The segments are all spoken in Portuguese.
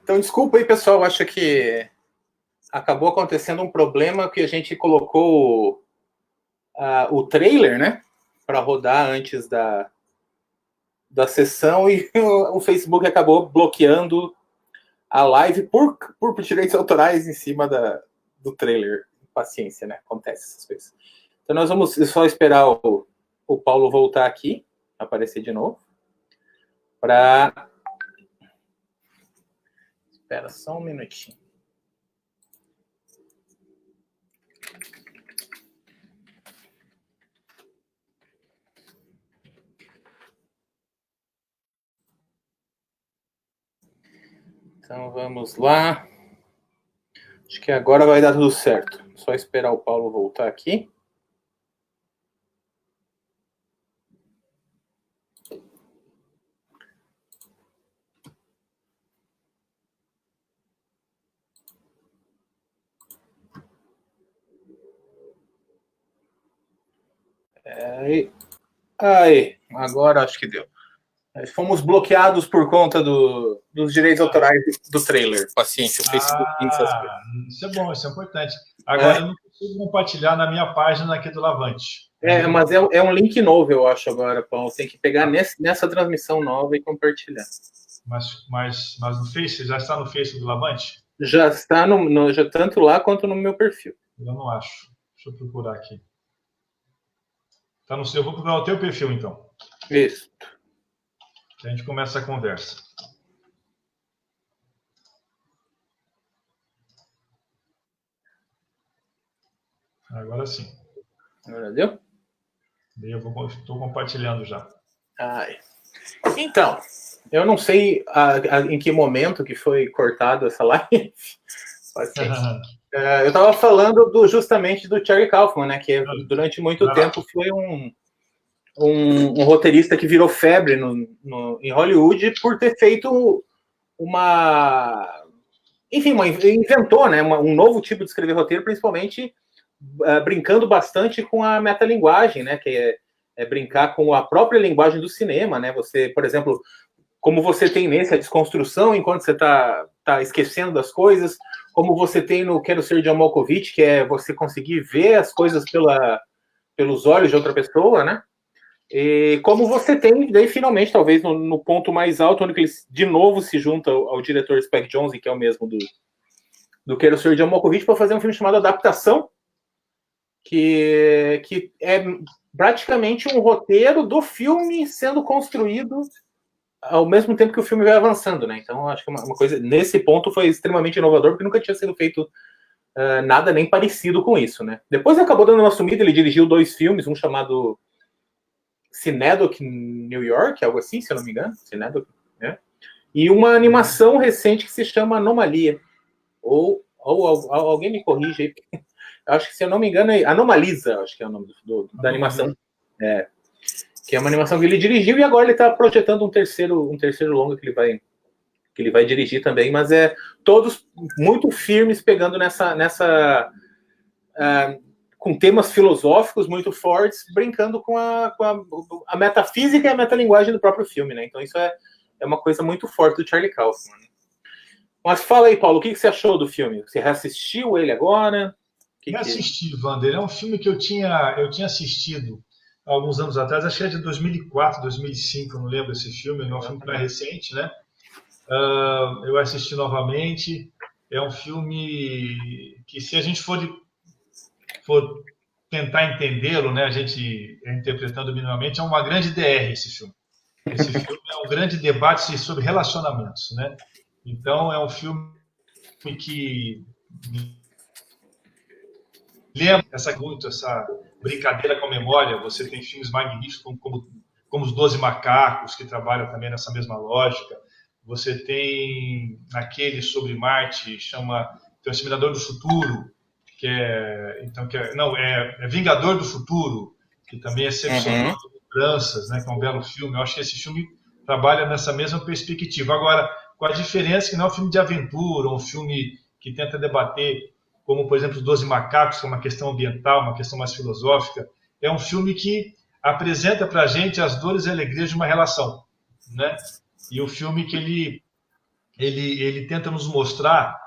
Então, desculpa aí, pessoal. Acho que acabou acontecendo um problema que a gente colocou o trailer, né? Para rodar antes da sessão e o Facebook acabou bloqueando a live por direitos autorais em cima do trailer. Paciência, né? Acontece essas coisas. Então, nós vamos só esperar o Paulo voltar aqui, aparecer de novo, para... Espera só um minutinho. Então, vamos lá. Acho que agora vai dar tudo certo. Só esperar o Paulo voltar aqui. Aí, agora acho que deu. Fomos bloqueados por conta dos direitos autorais do trailer. Paciência, o Facebook essas coisas. Isso é bom, isso é importante. Agora eu não consigo compartilhar na minha página aqui do Lavante. Mas é um link novo, eu acho, agora, Paulo. Tem que pegar nessa transmissão nova e compartilhar. Mas no Face, já está no Face do Lavante? Já está já tanto lá quanto no meu perfil. Eu não acho. Deixa eu procurar aqui. Tá eu vou procurar o teu perfil, então. Isso. A gente começa a conversa. Agora sim. Agora deu? Estou compartilhando já. Então, eu não sei em que momento que foi cortado essa live. Eu estava falando justamente do Charlie Kaufman, né? Que durante muito tempo foi um roteirista que virou febre em Hollywood por ter feito inventou, né, um novo tipo de escrever roteiro, principalmente brincando bastante com a metalinguagem, né, que é brincar com a própria linguagem do cinema, né? Você, por exemplo, como você tem nesse a desconstrução enquanto você tá esquecendo das coisas, como você tem no Quero Ser John Malkovich, que é você conseguir ver as coisas pelos olhos de outra pessoa, né? E como você tem, daí finalmente, talvez no ponto mais alto, onde ele de novo se junta ao diretor Spike Jonze, que é o mesmo do Quero Ser John Malkovich, para fazer um filme chamado Adaptação, que é praticamente um roteiro do filme sendo construído ao mesmo tempo que o filme vai avançando, né? Então, acho que uma coisa, nesse ponto, foi extremamente inovador, porque nunca tinha sido feito nada nem parecido com isso, né? Depois acabou dando uma sumida, ele dirigiu 2 filmes, um chamado Cinedoc New York, algo assim, se eu não me engano, Cinedoc, né? E uma animação recente que se chama Anomalia, ou alguém me corrige aí, acho que, se eu não me engano, é Anomalisa, acho que é o nome da animação, que é uma animação que ele dirigiu, e agora ele está projetando um terceiro longa que ele vai dirigir também, mas todos muito firmes, pegando nessa com temas filosóficos muito fortes, brincando com a metafísica e a metalinguagem do próprio filme, né? Então isso é uma coisa muito forte do Charlie Kaufman. Mas fala aí, Paulo, o que você achou do filme? Você reassistiu ele agora? Reassisti, Wander. É um filme que eu tinha assistido há alguns anos atrás, acho que é de 2004, 2005, eu não lembro esse filme, é um filme mais recente, né? Eu assisti novamente. É um filme que, se a gente for tentar entendê-lo, né, a gente interpretando minimamente, é uma grande DR esse filme. Esse filme é um grande debate sobre relacionamentos, né? Então, é um filme que lembra essa brincadeira com a memória. Você tem filmes magníficos como Os 12 Macacos, que trabalham também nessa mesma lógica. Você tem aquele sobre Marte, tem o Exterminador do Futuro, que é Vingador do Futuro, que também é excepcional, Lembranças, né, que é um belo filme. Eu acho que esse filme trabalha nessa mesma perspectiva. Agora, com a diferença que não é um filme de aventura, um filme que tenta debater, como, por exemplo, Os 12 Macacos, que é uma questão ambiental, uma questão mais filosófica. É um filme que apresenta para a gente as dores e alegrias de uma relação, né? E o filme que ele tenta nos mostrar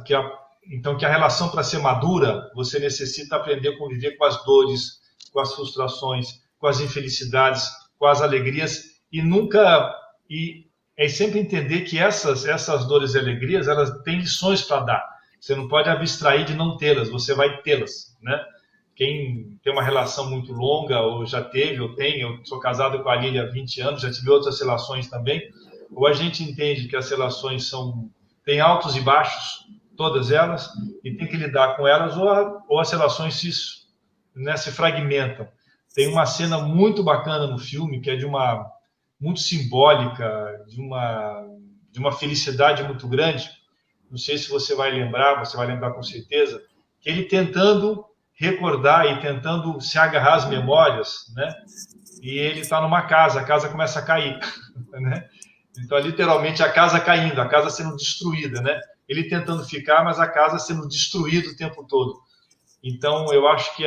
que a relação, para ser madura, você necessita aprender a conviver com as dores, com as frustrações, com as infelicidades, com as alegrias, e é sempre entender que essas dores e alegrias, elas têm lições para dar. Você não pode abstrair de não tê-las, você vai tê-las, né? Quem tem uma relação muito longa, ou já teve, ou tem, eu sou casado com a Lília há 20 anos, já tive outras relações também, ou a gente entende que as relações têm altos e baixos, todas elas, e tem que lidar com elas, ou as relações se fragmentam. Tem uma cena muito bacana no filme, que é muito simbólica, de uma felicidade muito grande. Não sei se você vai lembrar com certeza, que ele tentando recordar e tentando se agarrar às memórias, né? E ele está numa casa, a casa começa a cair, né? Então, literalmente, a casa caindo, a casa sendo destruída, né? Ele tentando ficar, mas a casa sendo destruída o tempo todo. Então, eu acho que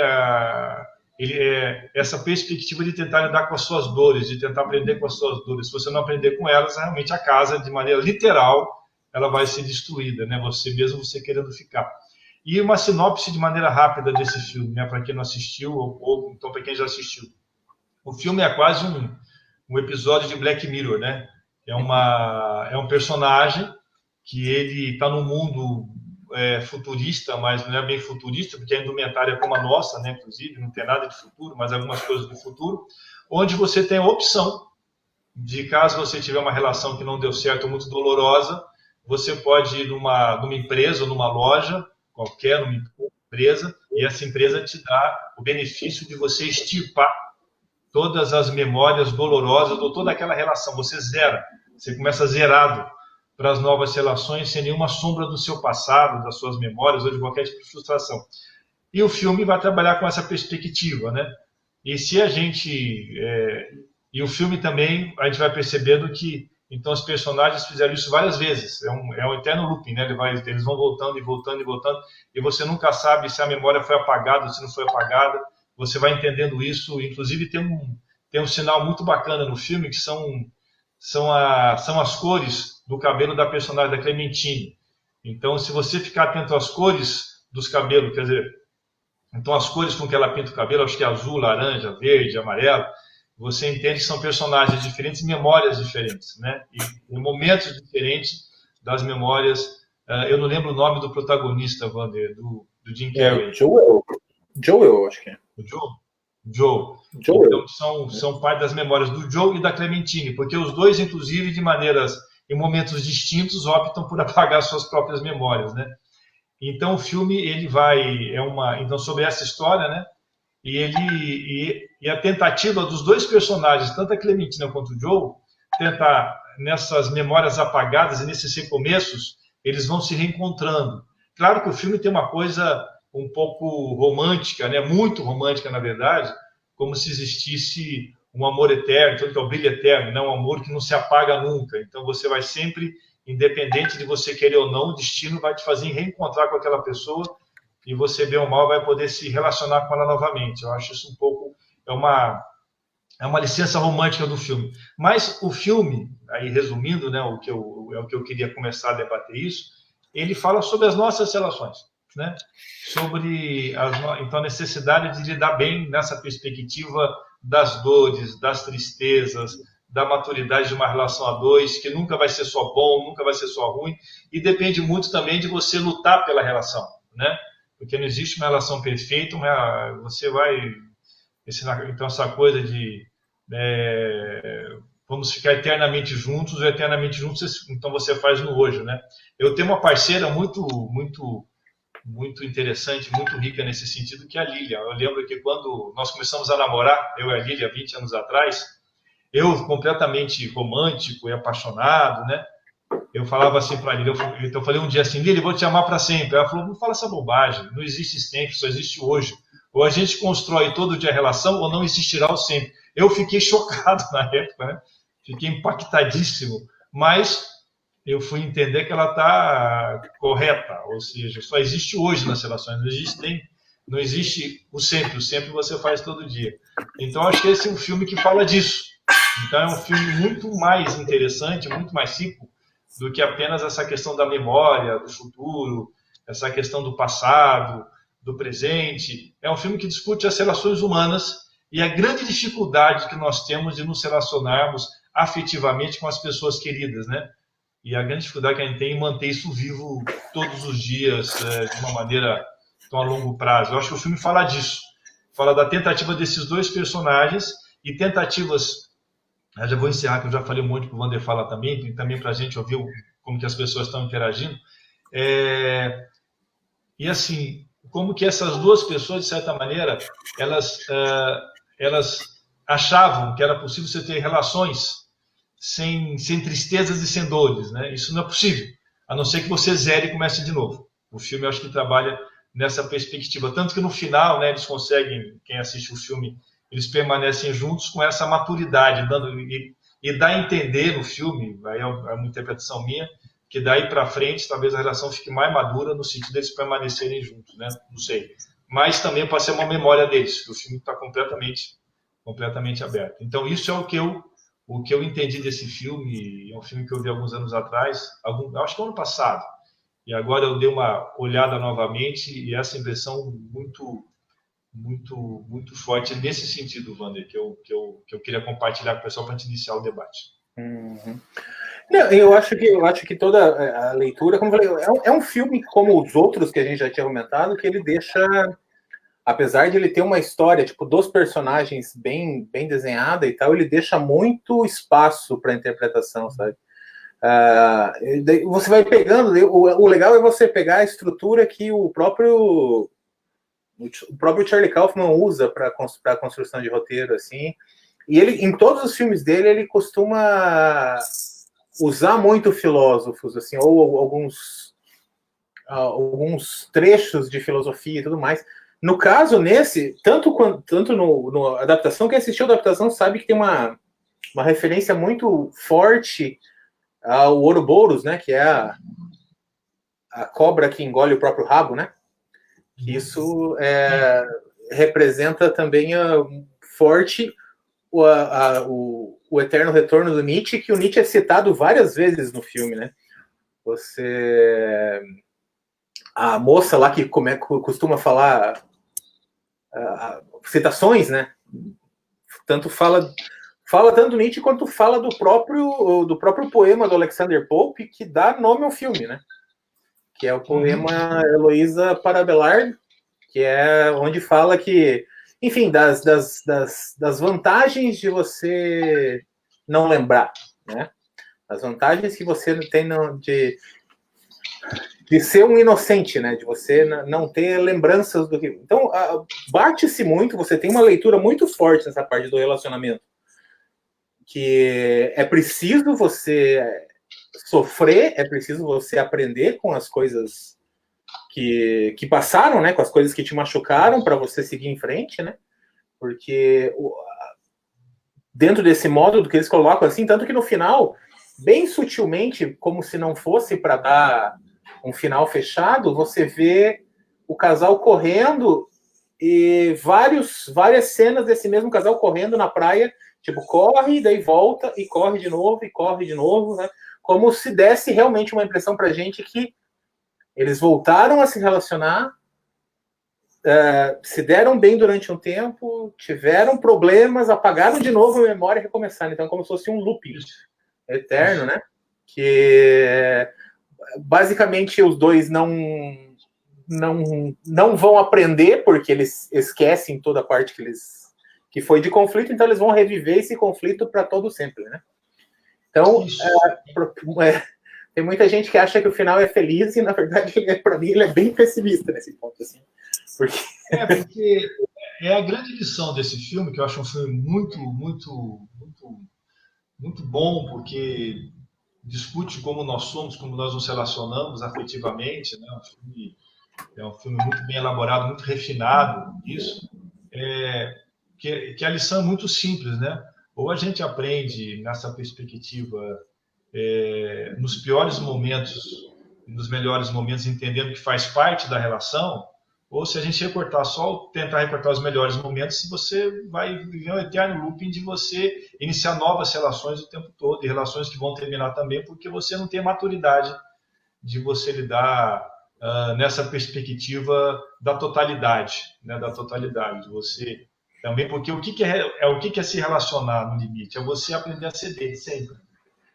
essa perspectiva de tentar lidar com as suas dores, de tentar aprender com as suas dores, se você não aprender com elas, realmente a casa, de maneira literal, ela vai ser destruída, né? Você querendo ficar. E uma sinopse de maneira rápida desse filme, né? Para quem não assistiu, ou então para quem já assistiu. O filme é quase um episódio de Black Mirror, né? É um personagem que ele está num mundo futurista, mas não é bem futurista, porque a indumentária é como a nossa, né? Inclusive, não tem nada de futuro, mas algumas coisas do futuro, onde você tem a opção de, caso você tiver uma relação que não deu certo, muito dolorosa, você pode ir numa empresa ou numa loja, qualquer numa empresa, e essa empresa te dá o benefício de você extirpar todas as memórias dolorosas ou toda aquela relação. Você zera, você começa zerado para as novas relações, sem nenhuma sombra do seu passado, das suas memórias ou de qualquer tipo de frustração. E o filme vai trabalhar com essa perspectiva, né? E se a gente... E o filme também, a gente vai percebendo que então os personagens fizeram isso várias vezes. É um eterno looping, né? Eles vão voltando e voltando e voltando, e você nunca sabe se a memória foi apagada ou se não foi apagada. Você vai entendendo isso. Inclusive tem um sinal muito bacana no filme, que são as cores do cabelo da personagem, da Clementine. Então, se você ficar atento às cores dos cabelos, quer dizer, então as cores com que ela pinta o cabelo, acho que é azul, laranja, verde, amarelo, você entende que são personagens diferentes e memórias diferentes, né? E momentos diferentes das memórias. Eu não lembro o nome do protagonista, Wander, do Jim Carrey. Joel, acho que é. O Joe. Então, são parte das memórias do Joe e da Clementine, porque os dois, inclusive, em momentos distintos, optam por apagar suas próprias memórias, né? Então, o filme, ele então, sobre essa história, né? E a tentativa dos dois personagens, tanto a Clementina quanto o Joe, tentar, nessas memórias apagadas e nesses recomeços, eles vão se reencontrando. Claro que o filme tem uma coisa um pouco romântica, né? Muito romântica, na verdade, como se existisse um amor eterno, tanto que é o brilho eterno, né? Um amor que não se apaga nunca. Então você vai sempre, independente de você querer ou não, o destino vai te fazer reencontrar com aquela pessoa, e você, bem ou mal, vai poder se relacionar com ela novamente. Eu acho isso um pouco... É uma licença romântica do filme. Mas o filme, aí resumindo, né, o que eu queria começar a debater isso, ele fala sobre as nossas relações, né? Sobre então, a necessidade de lidar bem nessa perspectiva das dores, das tristezas, da maturidade de uma relação a dois, que nunca vai ser só bom, nunca vai ser só ruim, e depende muito também de você lutar pela relação, né? Porque não existe uma relação perfeita, você vai... Então, essa coisa de vamos ficar eternamente juntos, ou eternamente juntos, então você faz no hoje, né? Eu tenho uma parceira muito interessante, muito rica nesse sentido, que é a Lília. Eu lembro que quando nós começamos a namorar, eu e a Lília, 20 anos atrás, eu completamente romântico e apaixonado, né? Eu falava assim para a Lília, eu falei um dia assim, Lília, eu vou te amar para sempre. Ela falou, não fala essa bobagem, não existe sempre, só existe hoje. Ou a gente constrói todo dia a relação, ou não existirá o sempre. Eu fiquei chocado na época, né? Fiquei impactadíssimo, mas eu fui entender que ela está correta, ou seja, só existe hoje nas relações, não existe o sempre você faz todo dia. Então, acho que esse é um filme que fala disso. Então, é um filme muito mais interessante, muito mais rico, do que apenas essa questão da memória, do futuro, essa questão do passado, do presente. É um filme que discute as relações humanas e a grande dificuldade que nós temos de nos relacionarmos afetivamente com as pessoas queridas, né? E a grande dificuldade que a gente tem em manter isso vivo todos os dias, de uma maneira tão a longo prazo. Eu acho que o filme fala disso. Fala da tentativa desses dois personagens e tentativas... Eu já vou encerrar, que eu já falei um monte para o Wander falar também, e também para a gente ouvir como que as pessoas estão interagindo. E assim, como que essas duas pessoas, de certa maneira, elas achavam que era possível você ter relações sem tristezas e sem dores, né? Isso não é possível, a não ser que você zere e comece de novo. O filme, eu acho que trabalha nessa perspectiva, tanto que no final, né, eles conseguem, quem assiste o filme, eles permanecem juntos com essa maturidade, e dá a entender no filme, aí é uma interpretação minha, que daí para frente talvez a relação fique mais madura no sentido deles permanecerem juntos, né? Não sei. Mas também pode ser uma memória deles, que o filme está completamente aberto. Então isso é o que eu entendi desse filme. É um filme que eu vi alguns anos atrás, acho que ano passado, e agora eu dei uma olhada novamente, e essa impressão muito forte nesse sentido, Wander, que eu queria compartilhar com o pessoal para a gente iniciar o debate. Uhum. Não, eu acho que toda a leitura, como eu falei, é um filme como os outros que a gente já tinha comentado, que ele deixa, apesar de ele ter uma história tipo dos personagens bem desenhada e tal, ele deixa muito espaço para interpretação, sabe? Você vai pegando, o legal é você pegar a estrutura que o próprio Charlie Kaufman usa para a construção de roteiro, assim. E ele, em todos os filmes dele, ele costuma usar muito filósofos, assim, ou alguns trechos de filosofia e tudo mais. No caso, nesse, tanto no adaptação, quem assistiu a adaptação sabe que tem uma referência muito forte ao Ouroboros, né, que é a cobra que engole o próprio rabo, né? Isso representa também forte o eterno retorno do Nietzsche, que o Nietzsche é citado várias vezes no filme, né? A moça lá que costuma falar citações, né? Tanto fala tanto do Nietzsche quanto fala do próprio poema do Alexander Pope, que dá nome ao filme, né? Que é o poema Heloísa para Abelard, que é onde fala que, enfim, das vantagens de você não lembrar, né? As vantagens que você tem de ser um inocente, né? De você não ter lembranças do que... Então, bate-se muito, você tem uma leitura muito forte nessa parte do relacionamento, que é preciso você sofrer, é preciso você aprender com as coisas que passaram, né? Com as coisas que te machucaram para você seguir em frente, né? Porque dentro desse modo do que eles colocam assim, tanto que no final, bem sutilmente, como se não fosse para dar um final fechado, você vê o casal correndo e várias cenas desse mesmo casal correndo na praia, tipo, corre, daí volta e corre de novo, né? Como se desse realmente uma impressão pra gente que eles voltaram a se relacionar, se deram bem durante um tempo, tiveram problemas, apagaram de novo a memória e recomeçaram. Então, como se fosse um looping eterno, né? Que basicamente os dois não vão aprender, porque eles esquecem toda a parte que foi de conflito, então eles vão reviver esse conflito para todo sempre, né? Então, tem muita gente que acha que o final é feliz e, na verdade, para mim, ele é bem pessimista nesse ponto, assim. Porque é a grande lição desse filme, que eu acho um filme muito bom, porque discute como nós somos, como nós nos relacionamos afetivamente, né? É um filme muito bem elaborado, muito refinado nisso. Que a lição é muito simples, né? Ou a gente aprende nessa perspectiva nos piores momentos, nos melhores momentos, entendendo que faz parte da relação, ou se a gente recortar só, tentar recortar os melhores momentos, você vai viver um eterno looping de você iniciar novas relações o tempo todo, e relações que vão terminar também, porque você não tem a maturidade de você lidar nessa perspectiva da totalidade, né, da totalidade. Você também, porque o que é se relacionar no limite? É você aprender a ceder sempre.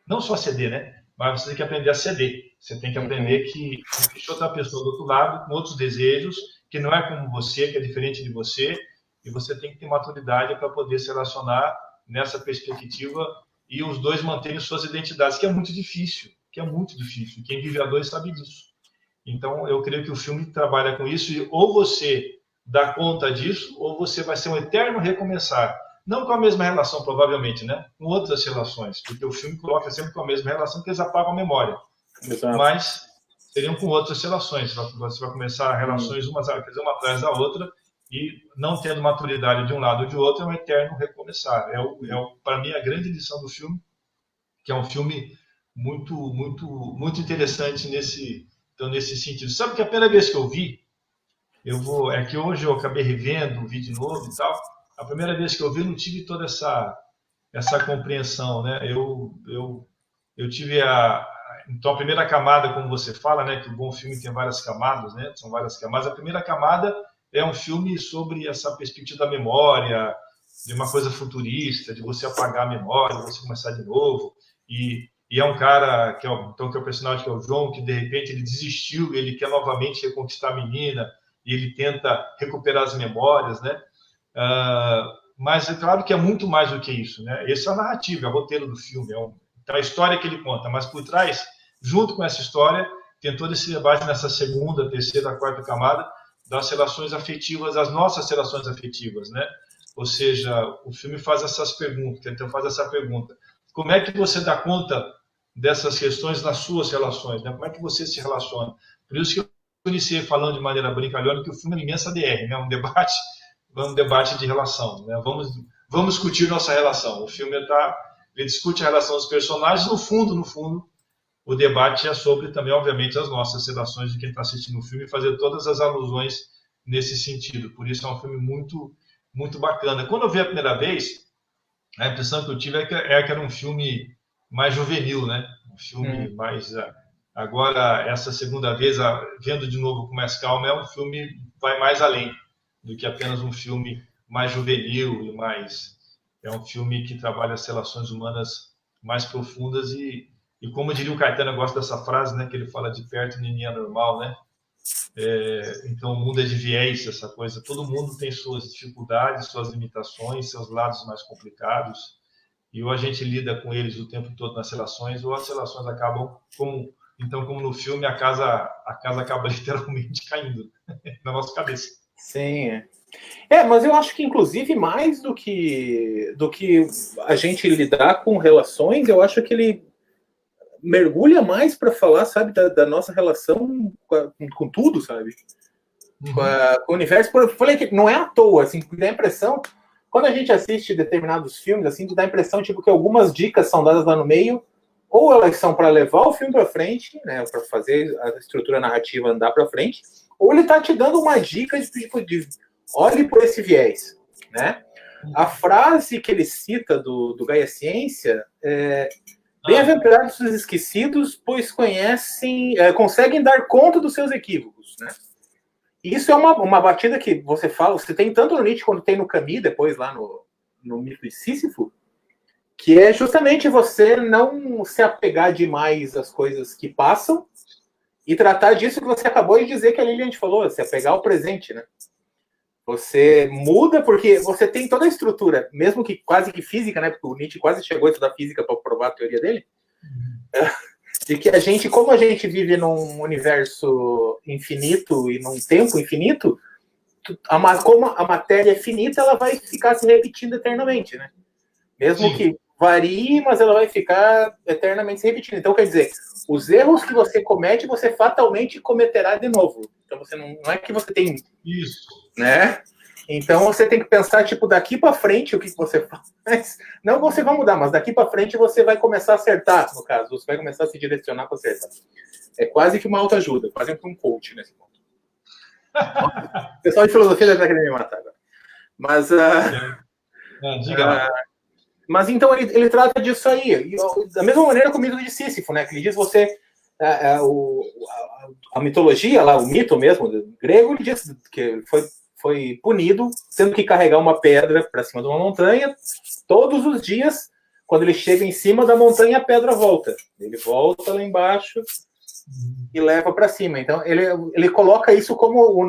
Não só ceder, né? Mas você tem que aprender a ceder. Você tem que aprender que existe outra pessoa do outro lado, com outros desejos, que não é como você, que é diferente de você, e você tem que ter maturidade para poder se relacionar nessa perspectiva e os dois manterem suas identidades, que é muito difícil, que é muito difícil. Quem vive a dois sabe disso. Então, eu creio que o filme trabalha com isso, e ou você dá conta disso, ou você vai ser um eterno recomeçar. Não com a mesma relação, provavelmente, né? Com outras relações, porque o filme coloca sempre com a mesma relação, porque eles apagam a memória. Exato. Mas seriam com outras relações. Você vai começar relações uma atrás da outra, e não tendo maturidade de um lado ou de outro, é um eterno recomeçar. Para mim, a grande lição do filme, que é um filme muito interessante nesse sentido. Sabe que a primeira vez que eu vi, é que hoje eu acabei revendo, vi de novo e tal. A primeira vez que eu vi, eu não tive toda essa compreensão, né? Eu tive então a primeira camada, como você fala, né? Que o bom filme tem várias camadas, né? São várias camadas. A primeira camada é um filme sobre essa perspectiva da memória, de uma coisa futurista, de você apagar a memória, de você começar de novo. E é um cara que é o personagem que é o João, que de repente ele desistiu, ele quer novamente reconquistar a menina, e ele tenta recuperar as memórias, né? Mas é claro que é muito mais do que isso, né? Essa é a narrativa, é o roteiro do filme, então a história que ele conta, mas por trás, junto com essa história, tem todo esse debate nessa segunda, terceira, quarta camada das relações afetivas, as nossas relações afetivas, né? Ou seja, o filme faz essas perguntas, então faz essa pergunta: como é que você dá conta dessas questões nas suas relações, né? Como é que você se relaciona? Por isso que eu iniciei falando de maneira brincalhona que o filme é uma imensa DR, né? Um debate de relação, né? Vamos discutir nossa relação. O filme ele discute a relação dos personagens. No fundo, o debate é sobre também, obviamente, as nossas relações de quem está assistindo o filme, e fazer todas as alusões nesse sentido. Por isso é um filme muito bacana. Quando eu vi a primeira vez, a impressão que eu tive é que era um filme mais juvenil, né? Um filme mais... Agora, essa segunda vez, vendo de novo com mais calma, é um filme que vai mais além do que apenas um filme mais juvenil e mais... É um filme que trabalha as relações humanas mais profundas e como diria o Caetano, eu gosto dessa frase, né? Que ele fala: de perto ninguém é normal, né? Então, o mundo é de viés, essa coisa. Todo mundo tem suas dificuldades, suas limitações, seus lados mais complicados. E ou a gente lida com eles o tempo todo nas relações, ou as relações acabam como no filme, a casa acaba literalmente caindo na nossa cabeça. Sim, mas eu acho que, inclusive, mais do que a gente lidar com relações, eu acho que ele mergulha mais para falar, sabe, da nossa relação com tudo, sabe? Com o universo. Eu falei que não é à toa, assim, dá a impressão, quando a gente assiste determinados filmes, assim, dá a impressão, tipo, que algumas dicas são dadas lá no meio, ou elas são para levar o filme para frente, né, para fazer a estrutura narrativa andar para frente, ou ele tá te dando uma dica de olhe por esse viés, né? A frase que ele cita do Gaia Ciência é: bem-aventurados os esquecidos, pois conseguem dar conta dos seus equívocos, né? Isso é uma batida que você fala, você tem tanto no Nietzsche quanto tem no Camus, depois lá no mito de Sísifo, que é justamente você não se apegar demais às coisas que passam e tratar disso que você acabou de dizer, que a Lilian falou, se apegar ao presente, né? Você muda porque você tem toda a estrutura, mesmo que quase que física, né? Porque o Nietzsche quase chegou a estudar física para provar a teoria dele, de que como a gente vive num universo infinito e num tempo infinito, como a matéria é finita, ela vai ficar se repetindo eternamente, né? Mesmo que varie, mas ela vai ficar eternamente se repetindo. Então, quer dizer, os erros que você comete, você fatalmente cometerá de novo. Então, você não é que você tem... Isso. Né? Então, você tem que pensar, tipo, daqui para frente, o que você faz. Não você vai mudar, mas daqui para frente você vai começar a acertar, no caso. Você vai começar a se direcionar para acertar. É quase que uma autoajuda, quase que um coach nesse ponto. O pessoal de filosofia deve estar querendo me matar agora. Mas, diga. Mas então ele trata disso aí. E, da mesma maneira com o mito de Sísifo, né? Que ele diz a mitologia lá, o mito mesmo grego, ele diz que foi punido tendo que carregar uma pedra para cima de uma montanha todos os dias. Quando ele chega em cima da montanha, a pedra volta. Ele volta lá embaixo e leva para cima. Então ele coloca isso como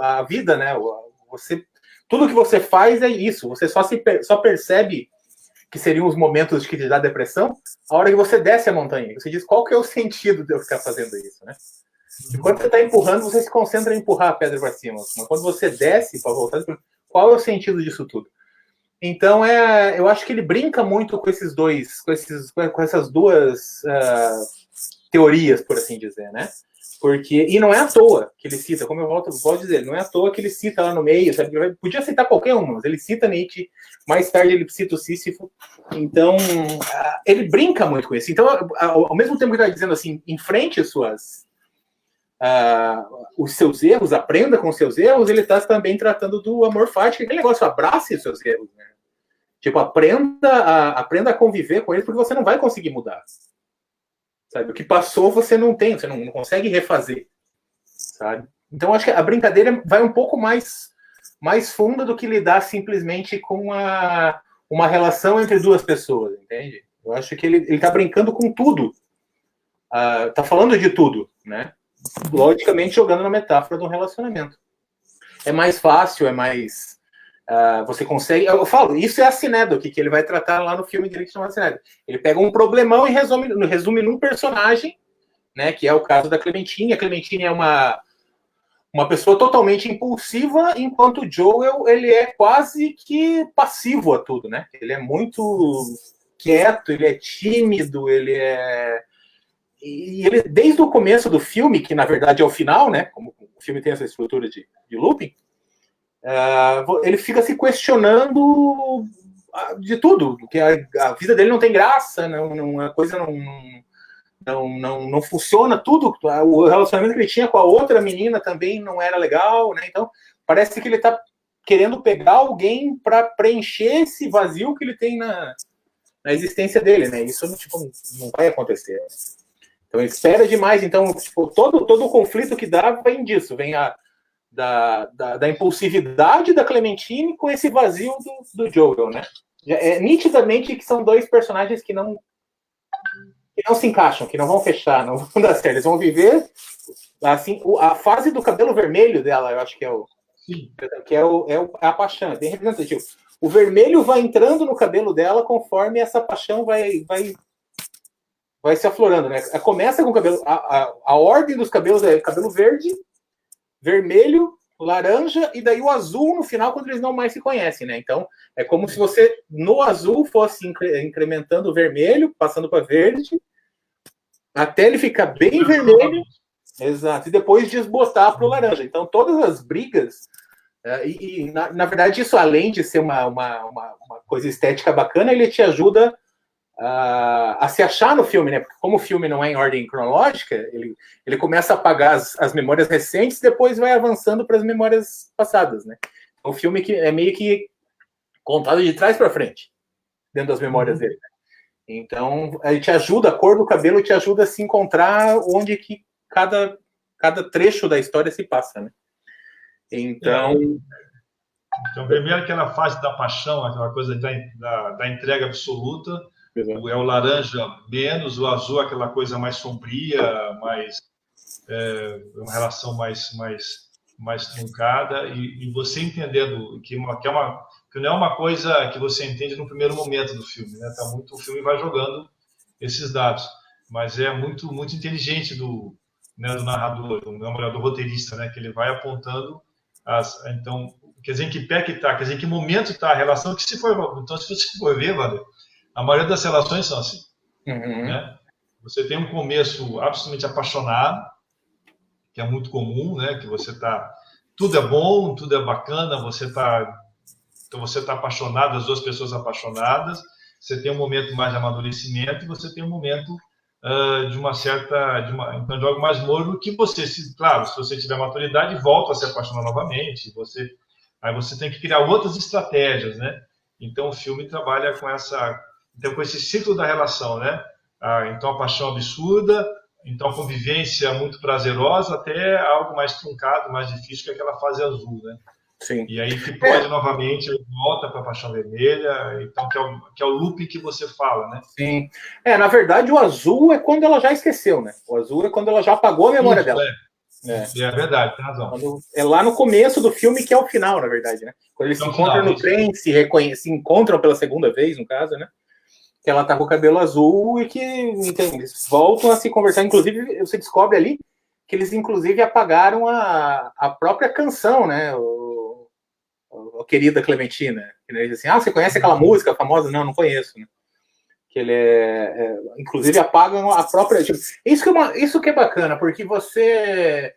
a vida, né? Tudo que você faz é isso. Você só percebe que seriam os momentos de que te dá depressão, a hora que você desce a montanha. Você diz, qual que é o sentido de eu ficar fazendo isso, né? Enquanto você está empurrando, você se concentra em empurrar a pedra para cima. Mas quando você desce para voltar, qual é o sentido disso tudo? Então, eu acho que ele brinca muito com essas duas teorias, por assim dizer, né? E não é à toa que ele cita, como eu volto a dizer, não é à toa que ele cita lá no meio, sabe? Ele podia citar qualquer uma, mas ele cita Nietzsche, mais tarde ele cita o Sísifo. Então, ele brinca muito com isso. Então, ao mesmo tempo que ele está dizendo assim, enfrente os seus erros, aprenda com os seus erros, ele está também tratando do amor fático, aquele negócio, abrace os seus erros, né? Tipo, aprenda a conviver com eles, porque você não vai conseguir mudar. Sabe? O que passou você não consegue refazer, sabe? Então acho que a brincadeira vai um pouco mais funda do que lidar simplesmente com uma relação entre duas pessoas, entende? Eu acho que ele tá brincando com tudo, tá falando de tudo, né? Logicamente jogando na metáfora de um relacionamento. É mais fácil, você consegue... Eu falo, isso é a Cinédoque, que ele vai tratar lá no filme dele que chama Cinédoque. Ele pega um problemão e resume num personagem, né, que é o caso da Clementine. A Clementine é uma pessoa totalmente impulsiva, enquanto o Joel, ele é quase que passivo a tudo, né? Ele é muito quieto, ele é tímido, E ele, desde o começo do filme, que na verdade é o final, né, como o filme tem essa estrutura de looping, ele fica se questionando de tudo, que a vida dele não tem graça, a coisa não funciona, tudo, o relacionamento que ele tinha com a outra menina também não era legal, né? Então parece que ele está querendo pegar alguém para preencher esse vazio que ele tem na existência dele, né? Isso não vai acontecer. Então ele espera demais, então todo o conflito que dá vem disso, vem da impulsividade da Clementine com esse vazio do Joel, né? Nitidamente que são dois personagens que não se encaixam, que não vão fechar, não vão dar certo. Eles vão viver assim, a fase do cabelo vermelho dela, eu acho que é a paixão, é bem representativo. O vermelho vai entrando no cabelo dela conforme essa paixão vai se aflorando, né? Começa com o cabelo, a ordem dos cabelos é cabelo verde, vermelho, laranja e daí o azul no final, quando eles não mais se conhecem, né? Então, é como se você, no azul, fosse incrementando o vermelho, passando para verde, até ele ficar bem vermelho, exato, e depois desbotar para o laranja. Então, todas as brigas, na verdade, isso, além de ser uma coisa estética bacana, ele te ajuda a se achar no filme, né? Porque como o filme não é em ordem cronológica, ele começa a apagar as memórias recentes e depois vai avançando para as memórias passadas, né? Então, o filme que é meio que contado de trás para frente, dentro das memórias dele. Né? Então, ele te ajuda, a cor do cabelo te ajuda a se encontrar onde que cada trecho da história se passa, né? Então, primeiro aquela fase da paixão, aquela coisa da entrega absoluta. Exato. É o laranja menos, o azul aquela coisa mais sombria, uma relação mais truncada, e você entendendo que não é uma coisa que você entende no primeiro momento do filme, né? O filme vai jogando esses dados, mas é muito, muito inteligente do narrador, do roteirista, né? Que ele vai apontando então, quer dizer, em que pé que está, quer dizer, em que momento está a relação, então se você for ver, Wander, a maioria das relações são assim. Né? Você tem um começo absolutamente apaixonado, que é muito comum, né? Que você tudo é bom, tudo é bacana, você está apaixonado, as duas pessoas apaixonadas, você tem um momento mais de amadurecimento e você tem um momento então de algo mais morno que você, claro, se você tiver maturidade, volta a se apaixonar novamente, aí você tem que criar outras estratégias, né? Então o filme trabalha então, com esse ciclo da relação, né? Então a paixão absurda, então a convivência muito prazerosa, até algo mais truncado, mais difícil, que é aquela fase azul, né? Sim. E aí que pode novamente volta para a paixão vermelha, então que é o loop que você fala, né? Sim. Na verdade, o azul é quando ela já esqueceu, né? O azul é quando ela já apagou a memória dela. É verdade, tem razão. É lá no começo do filme que é o final, na verdade, né? Quando eles se encontram no trem, se encontram pela segunda vez, no caso, né? Que ela tá com o cabelo azul e que eles voltam a se conversar. Inclusive, você descobre ali que eles, inclusive, apagaram a própria canção, né? O Querida Clementina. Ele diz assim, você conhece aquela música famosa? Não conheço, né? Que ele inclusive apagam a própria... Tipo, isso que é bacana, porque você...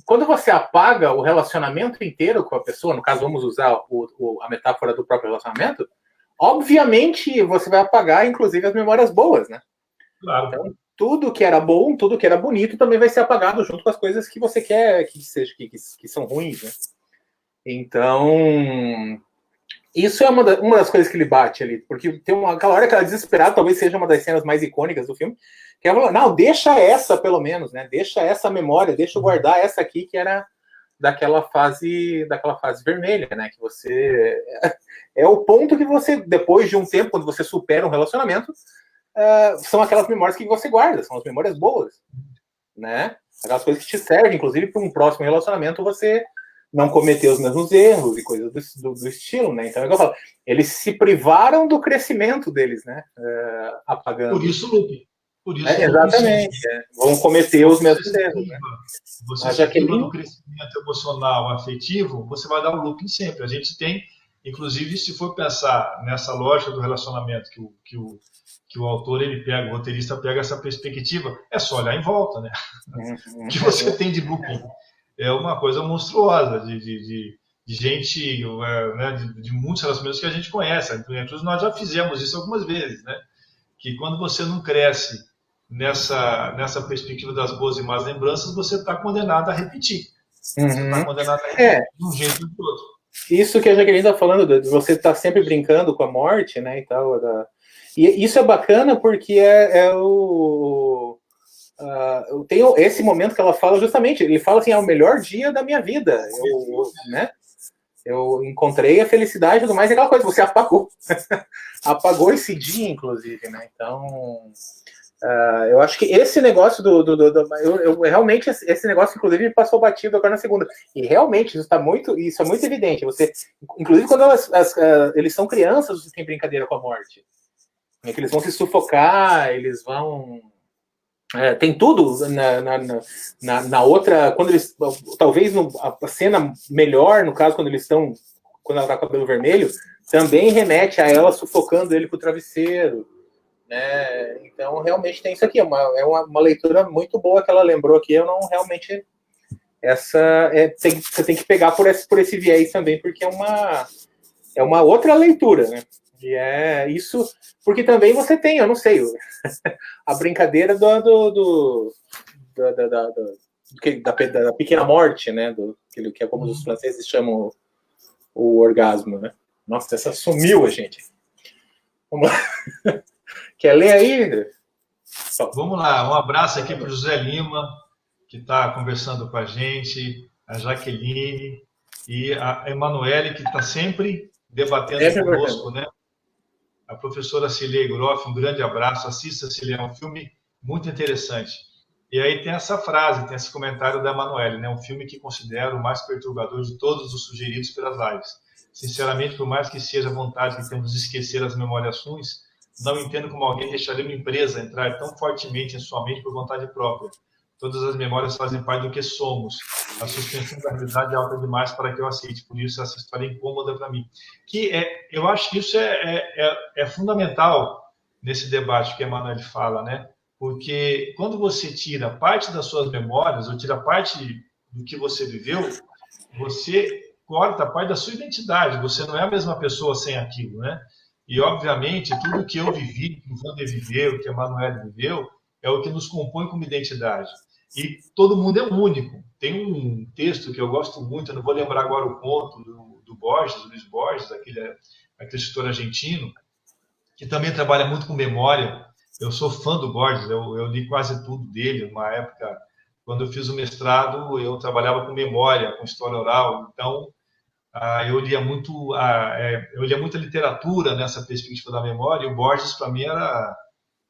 quando você apaga o relacionamento inteiro com a pessoa, no caso, vamos usar a metáfora do próprio relacionamento, obviamente você vai apagar, inclusive, as memórias boas, né? Claro. Então, tudo que era bom, tudo que era bonito também vai ser apagado junto com as coisas que você quer que são ruins, né? Então, isso é uma das coisas que ele bate ali, porque tem aquela hora que ela é desesperada, talvez seja uma das cenas mais icônicas do filme, que ela fala, não, deixa essa pelo menos, né? Deixa essa memória, deixa eu guardar essa aqui que era daquela fase vermelha, né? Que você é o ponto que você, depois de um tempo, quando você supera um relacionamento, são aquelas memórias que você guarda, são as memórias boas, né? Aquelas coisas que te servem, inclusive, para um próximo relacionamento você não cometer os mesmos erros e coisas do estilo, né? Então, é o que eu falo, eles se privaram do crescimento deles, né? Apagando. Por isso o loop. Exatamente. Vão cometer os mesmos erros, né? Você se priva do crescimento emocional, afetivo, você vai dar um looping sempre. A gente tem, inclusive, se for pensar nessa lógica do relacionamento que o autor, ele pega, o roteirista pega essa perspectiva, é só olhar em volta, né? O que você tem de looping é uma coisa monstruosa de gente, né, de muitos relacionamentos que a gente conhece. Inclusive, nós já fizemos isso algumas vezes, né? Que quando você não cresce nessa perspectiva das boas e más lembranças, você está condenado a repetir. Você está condenado a repetir de um jeito ou do outro. Isso que a Jaqueline está falando, de você estar sempre brincando com a morte, né, e tal. E isso é bacana porque tem esse momento que ela fala justamente, ele fala assim, é o melhor dia da minha vida, eu encontrei a felicidade e tudo mais, é aquela coisa, você apagou, apagou esse dia, inclusive, né, então, eu acho que esse negócio realmente, esse negócio, inclusive, passou batido agora na segunda, e realmente, isso é muito evidente, você, inclusive, quando eles são crianças, você tem brincadeira com a morte, é que eles vão se eles vão... tem tudo na outra, quando eles, talvez a cena melhor, no caso, quando ela tá com o cabelo vermelho, também remete a ela sufocando ele com o travesseiro, né? Então, realmente tem isso aqui, é uma leitura muito boa que ela lembrou aqui, eu não realmente, você tem que pegar por esse viés também, porque é uma outra leitura, né? E é isso, porque também você tem, eu não sei, a brincadeira da pequena morte, né? Que é como os franceses chamam o orgasmo, né? Nossa, essa sumiu a gente. Vamos lá. Quer ler aí? Vamos lá, um abraço aqui para o José Lima, que está conversando com a gente, a Jaqueline e a Emanuele, que está sempre debatendo conosco, né? A professora Cilei Groff, um grande abraço, assista, Cilei, é um filme muito interessante. E aí tem essa frase, tem esse comentário da Emanuele, né? Um filme que considero o mais perturbador de todos os sugeridos pelas lives. Sinceramente, por mais que seja a vontade que temos de esquecer as memórias ruins, não entendo como alguém deixaria uma empresa entrar tão fortemente em sua mente por vontade própria. Todas as memórias fazem parte do que somos. A suspensão da realidade é alta demais para que eu aceite. Por isso, essa história é incômoda para mim. Eu acho que isso é fundamental nesse debate que a Emanuele fala, né? Porque quando você tira parte das suas memórias, ou tira parte do que você viveu, você corta parte da sua identidade. Você não é a mesma pessoa sem aquilo, né? E, obviamente, tudo que eu vivi, que o Wander viveu, que a Emanuele viveu, é o que nos compõe como identidade. E todo mundo é único. Tem um texto que eu gosto muito, eu não vou lembrar agora o conto do Borges, Luiz Borges, aquele escritor argentino, que também trabalha muito com memória. Eu sou fã do Borges, eu li quase tudo dele. Uma época, quando eu fiz o mestrado, eu trabalhava com memória, com história oral. Então, eu lia muita literatura nessa perspectiva da memória. E o Borges, para mim,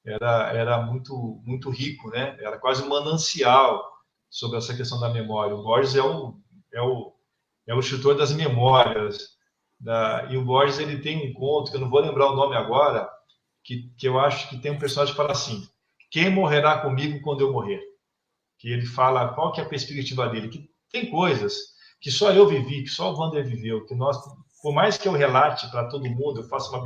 era muito, muito rico, né? Era quase um manancial sobre essa questão da memória. O Borges é o escritor das memórias. E o Borges ele tem um conto, que eu não vou lembrar o nome agora, que eu acho que tem um personagem que fala assim: quem morrerá comigo quando eu morrer? Que ele fala qual que é a perspectiva dele, que tem coisas que só eu vivi, que só o Wander viveu, que nós, por mais que eu relate para todo mundo, eu faça uma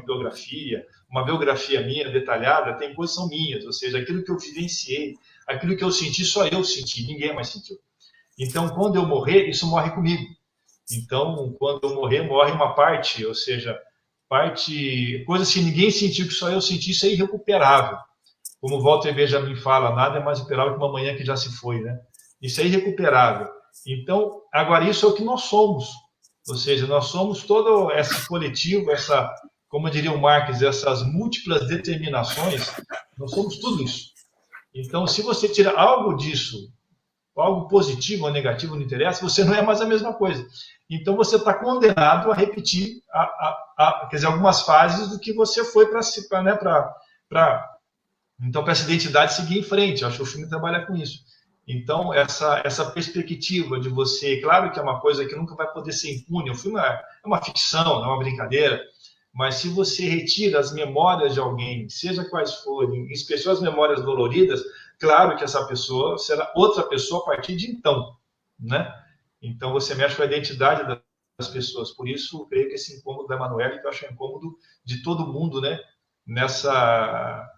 biografia minha detalhada, tem coisas que são minhas, ou seja, aquilo que eu vivenciei, aquilo que eu senti, só eu senti, ninguém mais sentiu. Então, quando eu morrer, isso morre comigo. Então, quando eu morrer, morre uma parte, ou seja, coisas que ninguém sentiu, que só eu senti, isso é irrecuperável. Como o Walter Benjamin fala, nada é mais recuperável que uma manhã que já se foi, né? Isso é irrecuperável. Então, agora, isso é o que nós somos. Ou seja, nós somos todo esse coletivo, como diria o Marx, essas múltiplas determinações, nós somos tudo isso. Então, se você tira algo disso, algo positivo ou negativo, não interessa, você não é mais a mesma coisa. Então, você está condenado a repetir quer dizer, algumas fases do que você foi para então, para essa identidade seguir em frente. Eu acho que o filme trabalha com isso. Então, essa perspectiva de você, claro que é uma coisa que nunca vai poder ser impune, o filme é uma ficção, não é uma brincadeira, mas se você retira as memórias de alguém, seja quais forem, em especial as memórias doloridas, claro que essa pessoa será outra pessoa a partir de então, né? Então, você mexe com a identidade das pessoas. Por isso, eu creio que esse incômodo da Emanuele, que eu acho incômodo de todo mundo, né? Nessa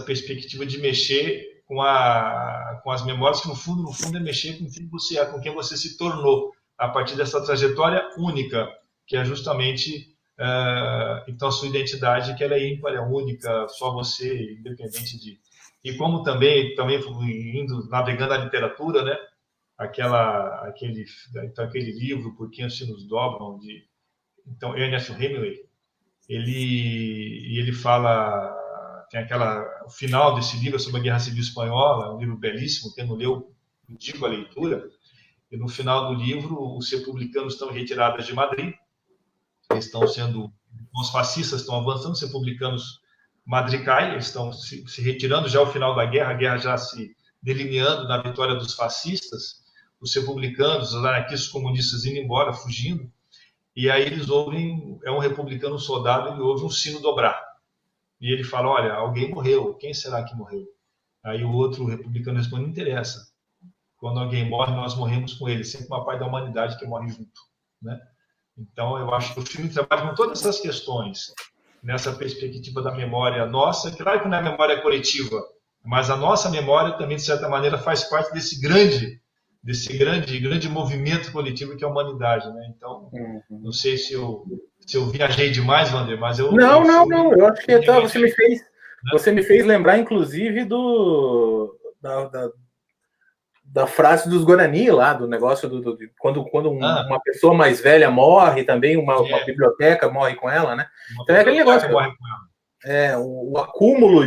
perspectiva de mexer com as memórias, que no fundo é mexer com quem você é, com quem você se tornou, a partir dessa trajetória única, que é justamente então a sua identidade, que ela é ímpar, é única, só você, independente de... E como também navegando na literatura, né? Aquele livro, Por que os Sinos Dobram, então, Ernest Hemingway, ele fala... Tem o final desse livro sobre a Guerra Civil Espanhola, um livro belíssimo, quem não leu, indico a leitura. E no final do livro, os republicanos estão retirados de Madrid, os fascistas estão avançando, os republicanos, Madrid cai, eles estão se retirando já ao final da guerra, a guerra já se delineando na vitória dos fascistas, os republicanos, os anarquistas comunistas indo embora, fugindo, e aí eles ouvem, um republicano soldado, ele ouve um sino dobrar. E ele fala, olha, alguém morreu, quem será que morreu? Aí o outro republicano responde, não interessa. Quando alguém morre, nós morremos com ele. Sempre uma parte da humanidade que morre junto, né? Então, eu acho que o filme trabalha com todas essas questões, nessa perspectiva da memória nossa. Claro que não é memória coletiva, mas a nossa memória também, de certa maneira, faz parte desse grande movimento coletivo que é a humanidade, né? Então, não sei se eu viajei demais, Wander, mas eu... Não. Eu acho que você me fez lembrar, inclusive, da frase dos Guarani lá, do negócio quando uma pessoa mais velha morre, também uma biblioteca morre com ela, né? Então é aquele negócio. O acúmulo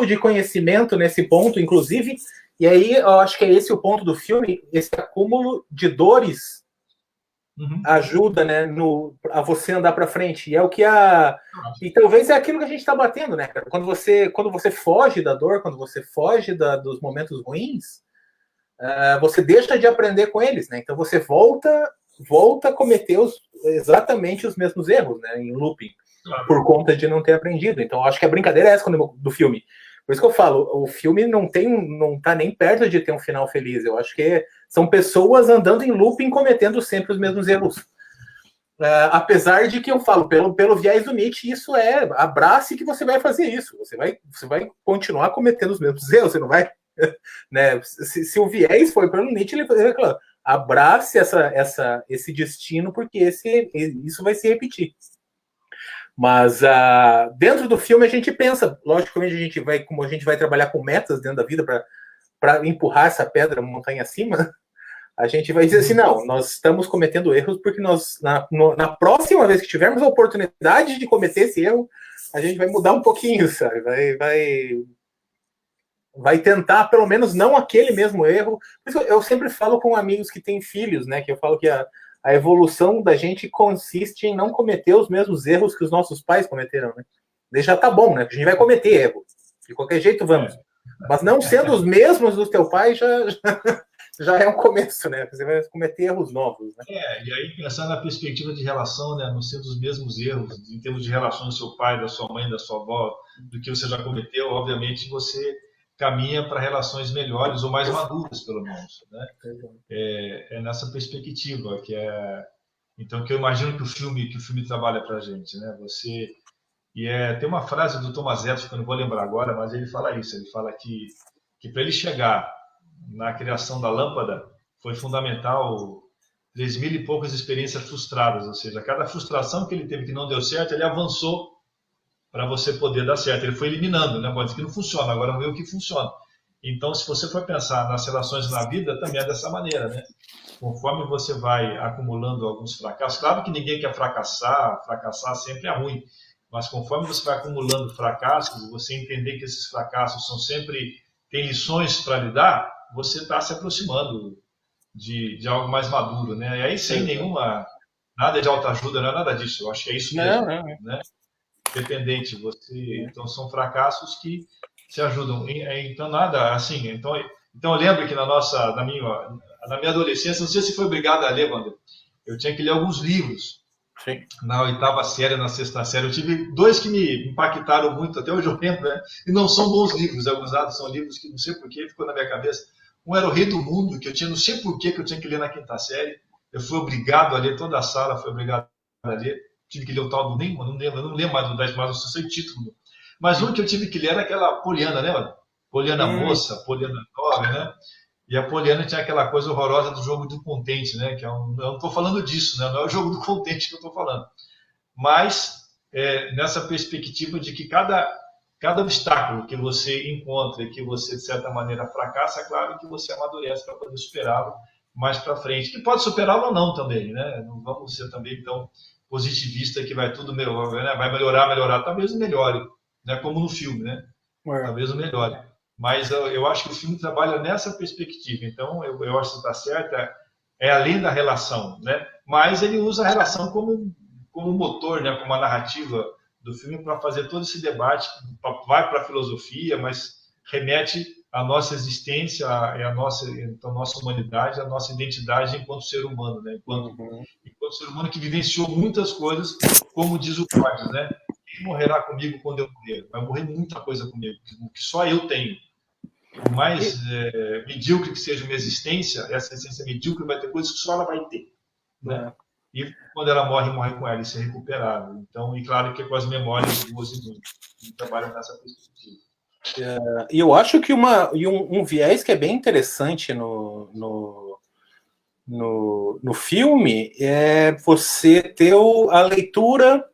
de conhecimento nesse ponto, inclusive, e aí eu acho que é esse o ponto do filme, esse acúmulo de dores ajuda, né, a você andar para frente. E é o que e talvez é aquilo que a gente está batendo, né, cara? Quando você foge da dor, quando você foge dos momentos ruins, você deixa de aprender com eles, né? Então você volta a cometer exatamente os mesmos erros, né, em looping, por conta de não ter aprendido. Então acho que a brincadeira é essa do filme. Por isso que eu falo, o filme não tá nem perto de ter um final feliz. Eu acho que são pessoas andando em looping, cometendo sempre os mesmos erros. Apesar de que eu falo, pelo viés do Nietzsche, isso abrace que você vai fazer isso. Você vai continuar cometendo os mesmos erros, você não vai... Né? Se o viés foi pelo Nietzsche, ele fala, abrace esse destino, porque isso vai se repetir. Mas dentro do filme a gente pensa, logicamente como a gente vai trabalhar com metas dentro da vida para empurrar essa pedra montanha acima, a gente vai dizer assim, não, nós estamos cometendo erros porque nós, na próxima vez que tivermos a oportunidade de cometer esse erro, a gente vai mudar um pouquinho, sabe? Vai tentar, pelo menos, não aquele mesmo erro. Por isso eu sempre falo com amigos que têm filhos, né? Que eu falo que a evolução da gente consiste em não cometer os mesmos erros que os nossos pais cometeram, né? Daí já tá bom, né? A gente vai cometer erro. De qualquer jeito, vamos. Mas não sendo os mesmos do teu pai, já é um começo, né? Você vai cometer erros novos, né? E aí pensar na perspectiva de relação, né? Não sendo os mesmos erros, em termos de relação do seu pai, da sua mãe, da sua avó, do que você já cometeu, obviamente você caminha para relações melhores ou mais maduras, pelo menos, né? É nessa perspectiva então que eu imagino que o filme trabalha para a gente, né? Tem uma frase do Thomas Edison que eu não vou lembrar agora, mas ele fala isso. Ele fala que para ele chegar na criação da lâmpada foi fundamental 3.000 e poucas experiências frustradas, ou seja, cada frustração que ele teve que não deu certo, ele avançou para você poder dar certo. Ele foi eliminando, né? Pode dizer que não funciona, agora vamos ver o que funciona. Então, se você for pensar nas relações na vida, também é dessa maneira, né? Conforme você vai acumulando alguns fracassos, claro que ninguém quer fracassar sempre é ruim, mas conforme você vai acumulando fracassos, você entender que esses fracassos tem lições para lidar, você está se aproximando de algo mais maduro, né? E aí sem nada de autoajuda, não é nada disso. Eu acho que é isso mesmo, né? Dependente, então são fracassos que se ajudam. Então nada assim. Então eu lembro que na minha adolescência, não sei se foi obrigado a ler, Wander, eu tinha que ler alguns livros. Sim. Na 8ª série, na 6ª série, eu tive 2 que me impactaram muito, até hoje eu lembro, né? E não são bons livros, alguns são livros que não sei porquê, ficou na minha cabeça. Um era O Rei do Mundo, que eu não sei porquê que eu tinha que ler na 5ª série. Eu fui obrigado a ler, toda a sala foi obrigada a ler. Tive que ler o tal do nem, não lembro mais do 10, mas eu sei o título. Mas um que eu tive que ler era aquela Poliana, lembra? Poliana Moça, Poliana Jovem, né? E a Poliana tinha aquela coisa horrorosa do jogo do contente, né? Eu não estou falando disso, né? Não é o jogo do contente que eu estou falando. Mas nessa perspectiva de que cada obstáculo que você encontra e que você, de certa maneira, fracassa, é claro que você amadurece para poder superá-lo mais para frente. Que pode superá-lo ou não também, né? Não vamos ser também tão positivista que vai tudo melhorar, né? Vai melhorar, talvez melhore, né? Como no filme, né? Talvez melhore. Mas eu acho que o filme trabalha nessa perspectiva. Então, eu acho que está certo, é além da relação, né? Mas ele usa a relação como motor, né? Como a narrativa do filme para fazer todo esse debate, vai para a filosofia, mas remete à nossa existência, à nossa humanidade, à nossa identidade enquanto ser humano, né? Enquanto ser humano que vivenciou muitas coisas, como diz o Cortes, né? Quem morrerá comigo quando eu morrer? Vai morrer muita coisa comigo, que só eu tenho. Por mais medíocre que seja uma existência, essa existência medíocre vai ter coisas que só ela vai ter, né? E quando ela morre com ela, isso é recuperável. Então, e claro que com as memórias boas e ruins, que trabalham nessa perspectiva. E eu acho que um viés que é bem interessante no filme é você ter a leitura,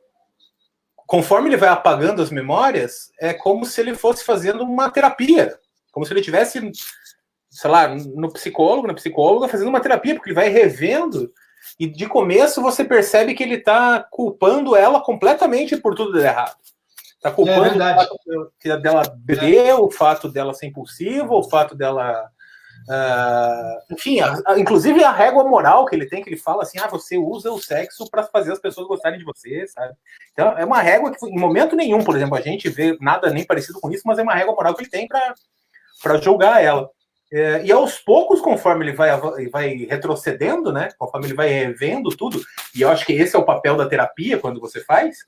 conforme ele vai apagando as memórias, é como se ele fosse fazendo uma terapia, como se ele tivesse, sei lá, na psicóloga, fazendo uma terapia, porque ele vai revendo. E de começo você percebe que ele está culpando ela completamente por tudo de errado. Está culpando o fato dela beber, o fato dela ser impulsiva, o fato dela... enfim, inclusive a régua moral que ele tem, que ele fala assim, você usa o sexo para fazer as pessoas gostarem de você, sabe? Então é uma régua que em momento nenhum, por exemplo, a gente vê nada nem parecido com isso, mas é uma régua moral que ele tem para julgar ela. E aos poucos, conforme ele vai retrocedendo, né? Conforme ele vai revendo tudo, e eu acho que esse é o papel da terapia quando você faz,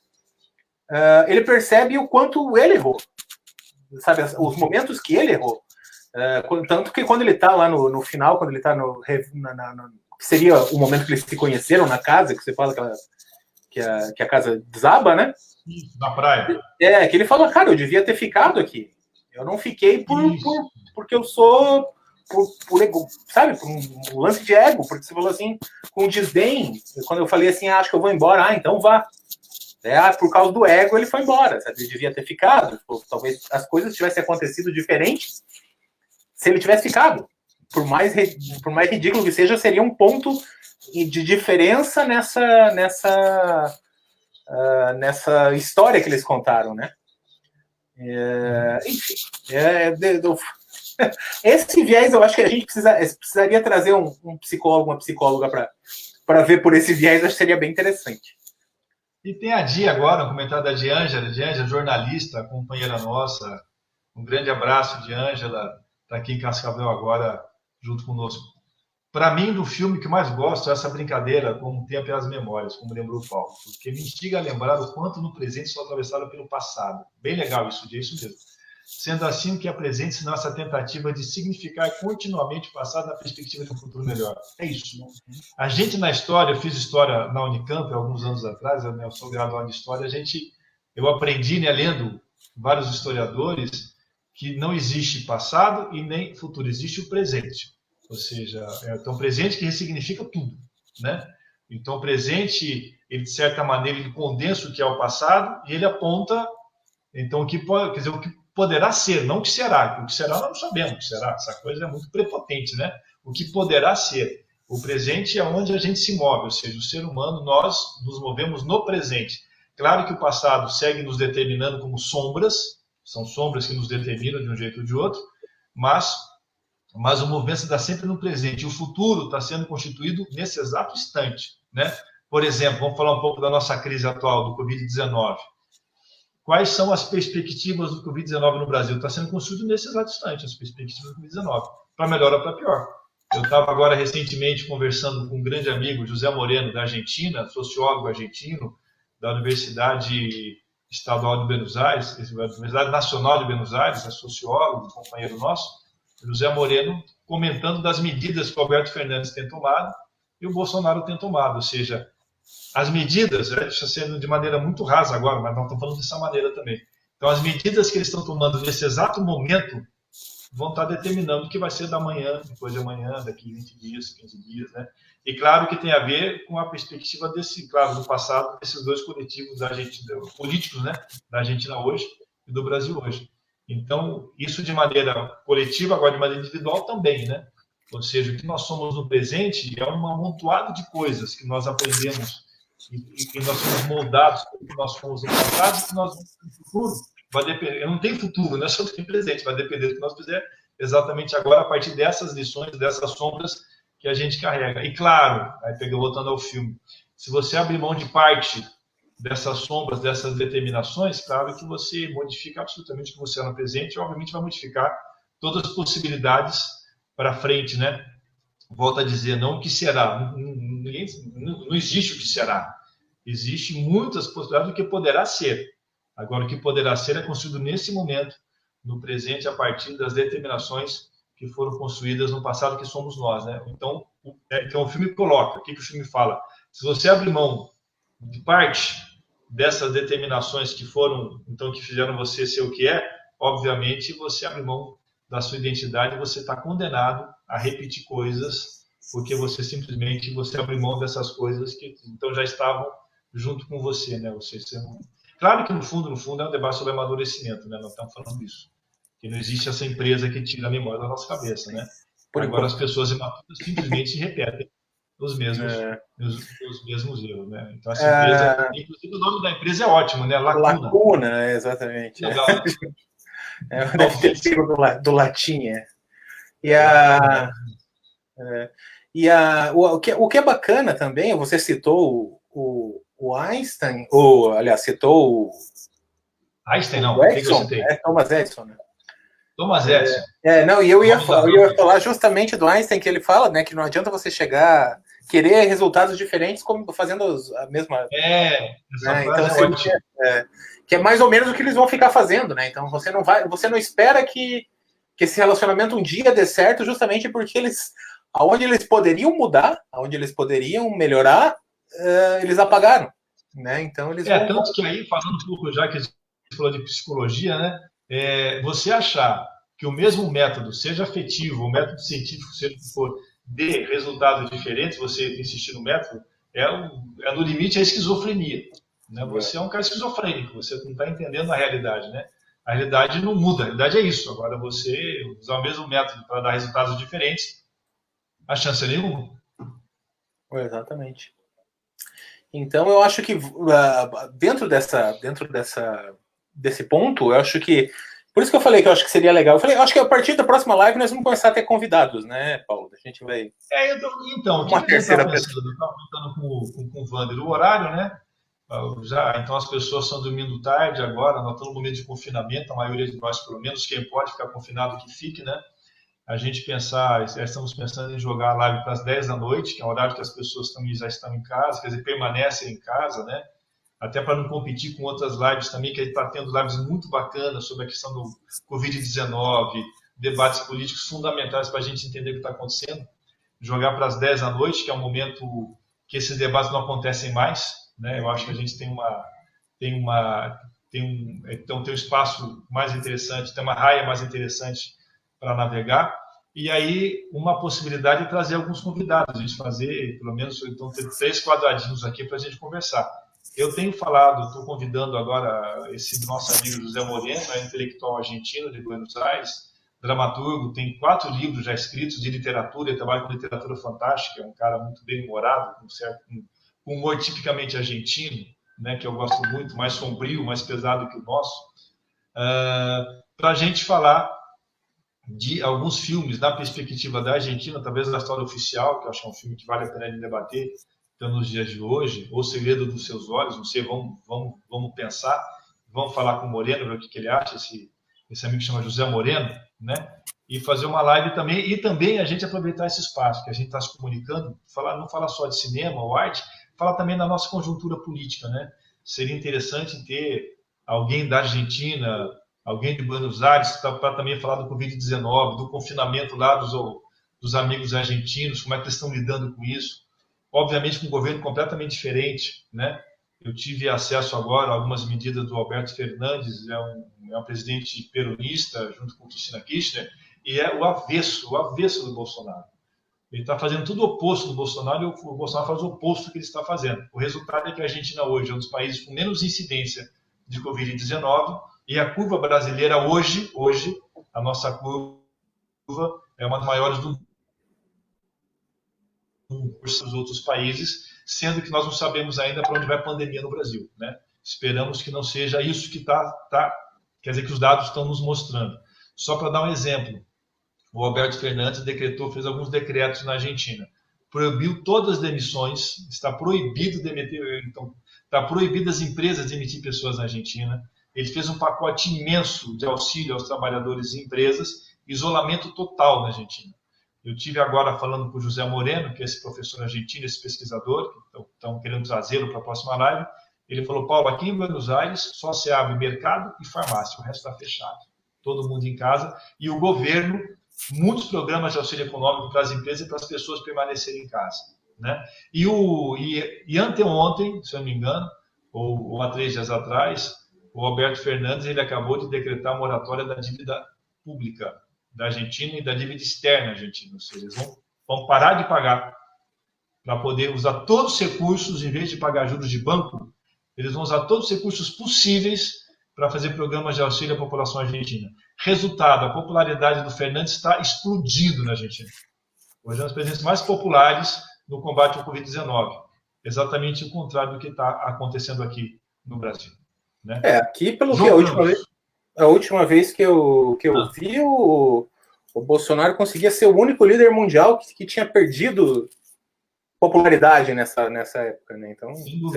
ele percebe o quanto ele errou, sabe? Os momentos que ele errou. Tanto que quando ele está lá no final, quando ele está que seria o momento que eles se conheceram na casa, que você fala que a casa desaba, né? Na praia. Que ele fala, cara, eu devia ter ficado aqui. Eu não fiquei porque eu sou por ego, sabe? Por um lance de ego, porque você falou assim, com desdém. Quando eu falei assim, acho que eu vou embora, então vá. Por causa do ego ele foi embora, sabe? Ele devia ter ficado. Talvez as coisas tivessem acontecido diferente se ele tivesse ficado. Por mais ridículo que seja, seria um ponto de diferença nessa história que eles contaram, né? Enfim, esse viés eu acho que a gente precisaria trazer um psicólogo, uma psicóloga para ver por esse viés, acho que seria bem interessante. E tem a Di agora, um comentário da Diângela, jornalista, companheira nossa. Um grande abraço, Diângela, está aqui em Cascavel agora, junto conosco. Para mim, do filme que mais gosto é essa brincadeira com o tempo e as memórias, como lembrou o Paulo, porque me instiga a lembrar o quanto no presente sou atravessado pelo passado. Bem legal isso, Di, é isso mesmo. Sendo assim, o que apresente nossa tentativa de significar continuamente o passado na perspectiva de um futuro melhor. É isso. A gente na história, eu fiz história na Unicamp alguns anos atrás, eu sou graduado em história, eu aprendi, né, lendo vários historiadores, que não existe passado e nem futuro, existe o presente. Ou seja, então o presente que ressignifica tudo, né? Então o presente, ele de certa maneira, ele condensa o que é o passado e ele aponta, então, o que poderá ser, não o que será. O que será nós não sabemos o que será. Essa coisa é muito prepotente, né? O que poderá ser. O presente é onde a gente se move, ou seja, o ser humano, nós nos movemos no presente. Claro que o passado segue nos determinando como sombras, são sombras que nos determinam de um jeito ou de outro, mas o movimento está sempre no presente. E o futuro está sendo constituído nesse exato instante, né? Por exemplo, vamos falar um pouco da nossa crise atual, do Covid-19. Quais são as perspectivas do Covid-19 no Brasil? Está sendo construído nesse exato instante, as perspectivas do Covid-19, para melhor ou para pior. Eu estava agora recentemente conversando com um grande amigo, José Moreno, da Argentina, sociólogo argentino, da Universidade Estadual de Buenos Aires, Universidade Nacional de Buenos Aires, é sociólogo, companheiro nosso, José Moreno, comentando das medidas que o Alberto Fernandes tem tomado e o Bolsonaro tem tomado, ou seja, as medidas, está sendo de maneira muito rasa agora, mas não estamos falando dessa maneira também. Então, as medidas que eles estão tomando nesse exato momento vão estar determinando o que vai ser da manhã, depois de amanhã, daqui 20 dias, 15 dias, né? E claro que tem a ver com a perspectiva do passado, desses dois coletivos da Argentina, políticos, né? Da Argentina hoje e do Brasil hoje. Então, isso de maneira coletiva, agora de maneira individual também, né? Ou seja, o que nós somos no presente é um amontoado de coisas que nós aprendemos e nós somos moldados pelo que nós fomos no passado e que nós vamos no futuro. Vai depender, eu não tenho futuro, né? Só tem presente, vai depender do que nós fizermos exatamente agora, a partir dessas lições, dessas sombras que a gente carrega. E claro, aí voltando ao filme, se você abrir mão de parte dessas sombras, dessas determinações, claro que você modifica absolutamente o que você é no presente e obviamente vai modificar todas as possibilidades para frente, né? Volto a dizer, não o que será, não existe o que será, existe muitas possibilidades do que poderá ser. Agora, o que poderá ser é construído nesse momento, no presente, a partir das determinações que foram construídas no passado, que somos nós, né? Então o filme coloca, o que o filme fala? Se você abrir mão de parte dessas determinações que fizeram você ser o que é, obviamente você abre mão da sua identidade, você está condenado a repetir coisas, porque você abre mão dessas coisas que então já estavam junto com você, né? Claro que no fundo é um debate sobre amadurecimento, né? Nós estamos falando disso, que não existe essa empresa que tira a memória da nossa cabeça, né? Agora as pessoas imaturas simplesmente repetem os mesmos erros, né? Então essa empresa, inclusive o nome da empresa é ótimo, né? Lacuna, exatamente. Legal, né? Deve ter sido do latim, o que é bacana também, você citou o Einstein, aliás, citou o Einstein, não, o Edison, Thomas Edison, né? Thomas Edison. Não, e eu ia falar justamente do Einstein, que ele fala, né, que não adianta você querer resultados diferentes como fazendo a mesma... então, assim, que é mais ou menos o que eles vão ficar fazendo, né? Então você não espera que esse relacionamento um dia dê certo, justamente porque aonde eles poderiam mudar, aonde eles poderiam melhorar, eles apagaram, né? Então eles tanto que aí, falando um pouco já que a gente falou de psicologia, né? Você achar que o mesmo método, seja afetivo, o método científico, seja o que for, dê resultados diferentes, você insistir no método, no limite a esquizofrenia. né? Você é um cara esquizofrênico, você não está entendendo a realidade, né? A realidade não muda, a realidade é isso. Agora, você usar o mesmo método para dar resultados diferentes, a chance é nenhuma. Exatamente. Então, eu acho que dentro desse ponto, eu acho que... Por isso que eu falei que eu acho que seria legal. Eu acho que a partir da próxima live nós vamos começar a ter convidados, né, Paulo? A gente vai... Então, o que a gente estava pensando? Eu estava comentando com o Wander o horário, né? Então as pessoas estão dormindo tarde agora, nós estamos no momento de confinamento, a maioria de nós, pelo menos, quem pode ficar confinado, que fique, né? A gente estamos pensando em jogar a live para as 10 da noite, que é o horário que as pessoas já estão em casa, quer dizer, permanecem em casa, né? Até para não competir com outras lives também, que a gente está tendo lives muito bacanas sobre a questão do Covid-19, debates políticos fundamentais para a gente entender o que está acontecendo. Jogar para as 10 da noite, que é um momento que esses debates não acontecem mais, né? Eu acho que a gente tem um espaço mais interessante, tem uma raia mais interessante para navegar. E aí, uma possibilidade é trazer alguns convidados, a gente fazer, pelo menos, então, ter 3 quadradinhos aqui para a gente conversar. Eu tenho falado, estou convidando agora esse nosso amigo José Moreno, intelectual argentino de Buenos Aires, dramaturgo, tem 4 livros já escritos de literatura, ele trabalha com literatura fantástica, é um cara muito bem-humorado, com humor tipicamente argentino, né, que eu gosto muito, mais sombrio, mais pesado que o nosso, para a gente falar de alguns filmes na perspectiva da Argentina, talvez da História Oficial, que eu acho que é um filme que vale a pena de debater, então, nos dias de hoje, O Segredo dos Seus Olhos, não sei, vamos pensar, vamos falar com o Moreno, ver o que ele acha, esse amigo que chama José Moreno, né? E fazer uma live também, e também a gente aproveitar esse espaço, que a gente está se comunicando, não falar só de cinema ou arte, falar também da nossa conjuntura política, né? Seria interessante ter alguém da Argentina, alguém de Buenos Aires, para também falar do Covid-19, do confinamento lá dos amigos argentinos, como é que eles estão lidando com isso. Obviamente com um governo completamente diferente, né? Eu tive acesso agora a algumas medidas do Alberto Fernandes, é um presidente peronista, junto com Cristina Kirchner, e é o avesso do Bolsonaro. Ele está fazendo tudo o oposto do Bolsonaro e o Bolsonaro faz o oposto do que ele está fazendo. O resultado é que a Argentina hoje é um dos países com menos incidência de Covid-19 e a curva brasileira hoje, a nossa curva é uma das maiores do mundo dos outros países, sendo que nós não sabemos ainda para onde vai a pandemia no Brasil, né? Esperamos que não seja isso que quer dizer que os dados estão nos mostrando. Só para dar um exemplo, o Alberto Fernandes fez alguns decretos na Argentina, proibiu todas as demissões, está proibido as empresas de demitir pessoas na Argentina. Ele fez um pacote imenso de auxílio aos trabalhadores e empresas, isolamento total na Argentina. Eu tive agora falando com o José Moreno, que é esse professor argentino, esse pesquisador, que estão querendo trazê-lo para a próxima live. Ele falou, Paulo, aqui em Buenos Aires só se abre mercado e farmácia, o resto está fechado. Todo mundo em casa. E o governo, muitos programas de auxílio econômico para as empresas e para as pessoas permanecerem em casa, né? E anteontem, se eu não me engano, ou há 3 dias atrás, o Alberto Fernandes ele acabou de decretar a moratória da dívida pública da Argentina e da dívida externa argentina, ou seja, eles vão parar de pagar para poder usar todos os recursos, em vez de pagar juros de banco, eles vão usar todos os recursos possíveis para fazer programas de auxílio à população argentina. Resultado, a popularidade do Fernandes está explodindo na Argentina. Hoje é um dos presidentes mais populares no combate ao Covid-19. Exatamente o contrário do que está acontecendo aqui no Brasil, né? Aqui, pelo que a última vez que eu vi, o Bolsonaro conseguia ser o único líder mundial que tinha perdido popularidade nessa época, né? Então, sim, um dos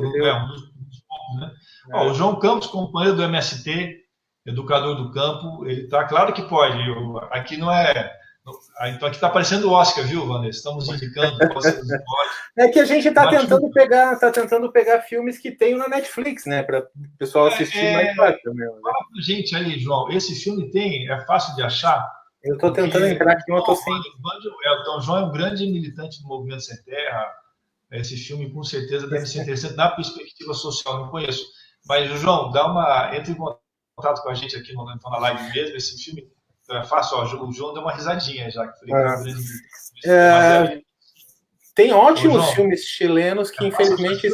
poucos, né? O João Campos, companheiro do MST, educador do campo, ele está claro que pode. Aqui não é. Então aqui está aparecendo o Oscar, viu, Vanessa? Estamos indicando o Oscar dos É que a gente está tentando pegar filmes que tem na Netflix, né? Para o pessoal assistir mais fácil mesmo. Né? Fala pra gente aí, João, esse filme é fácil de achar? Eu estou tentando entrar aqui, mas eu estou sem. Então, João é um grande militante do Movimento Sem Terra. Esse filme, com certeza, deve ser interessante na perspectiva social. Não conheço. Mas, João, entre em contato com a gente aqui na live mesmo. Esse filme é fácil. O João deu uma risadinha já. Que tem ótimos filmes chilenos que, infelizmente,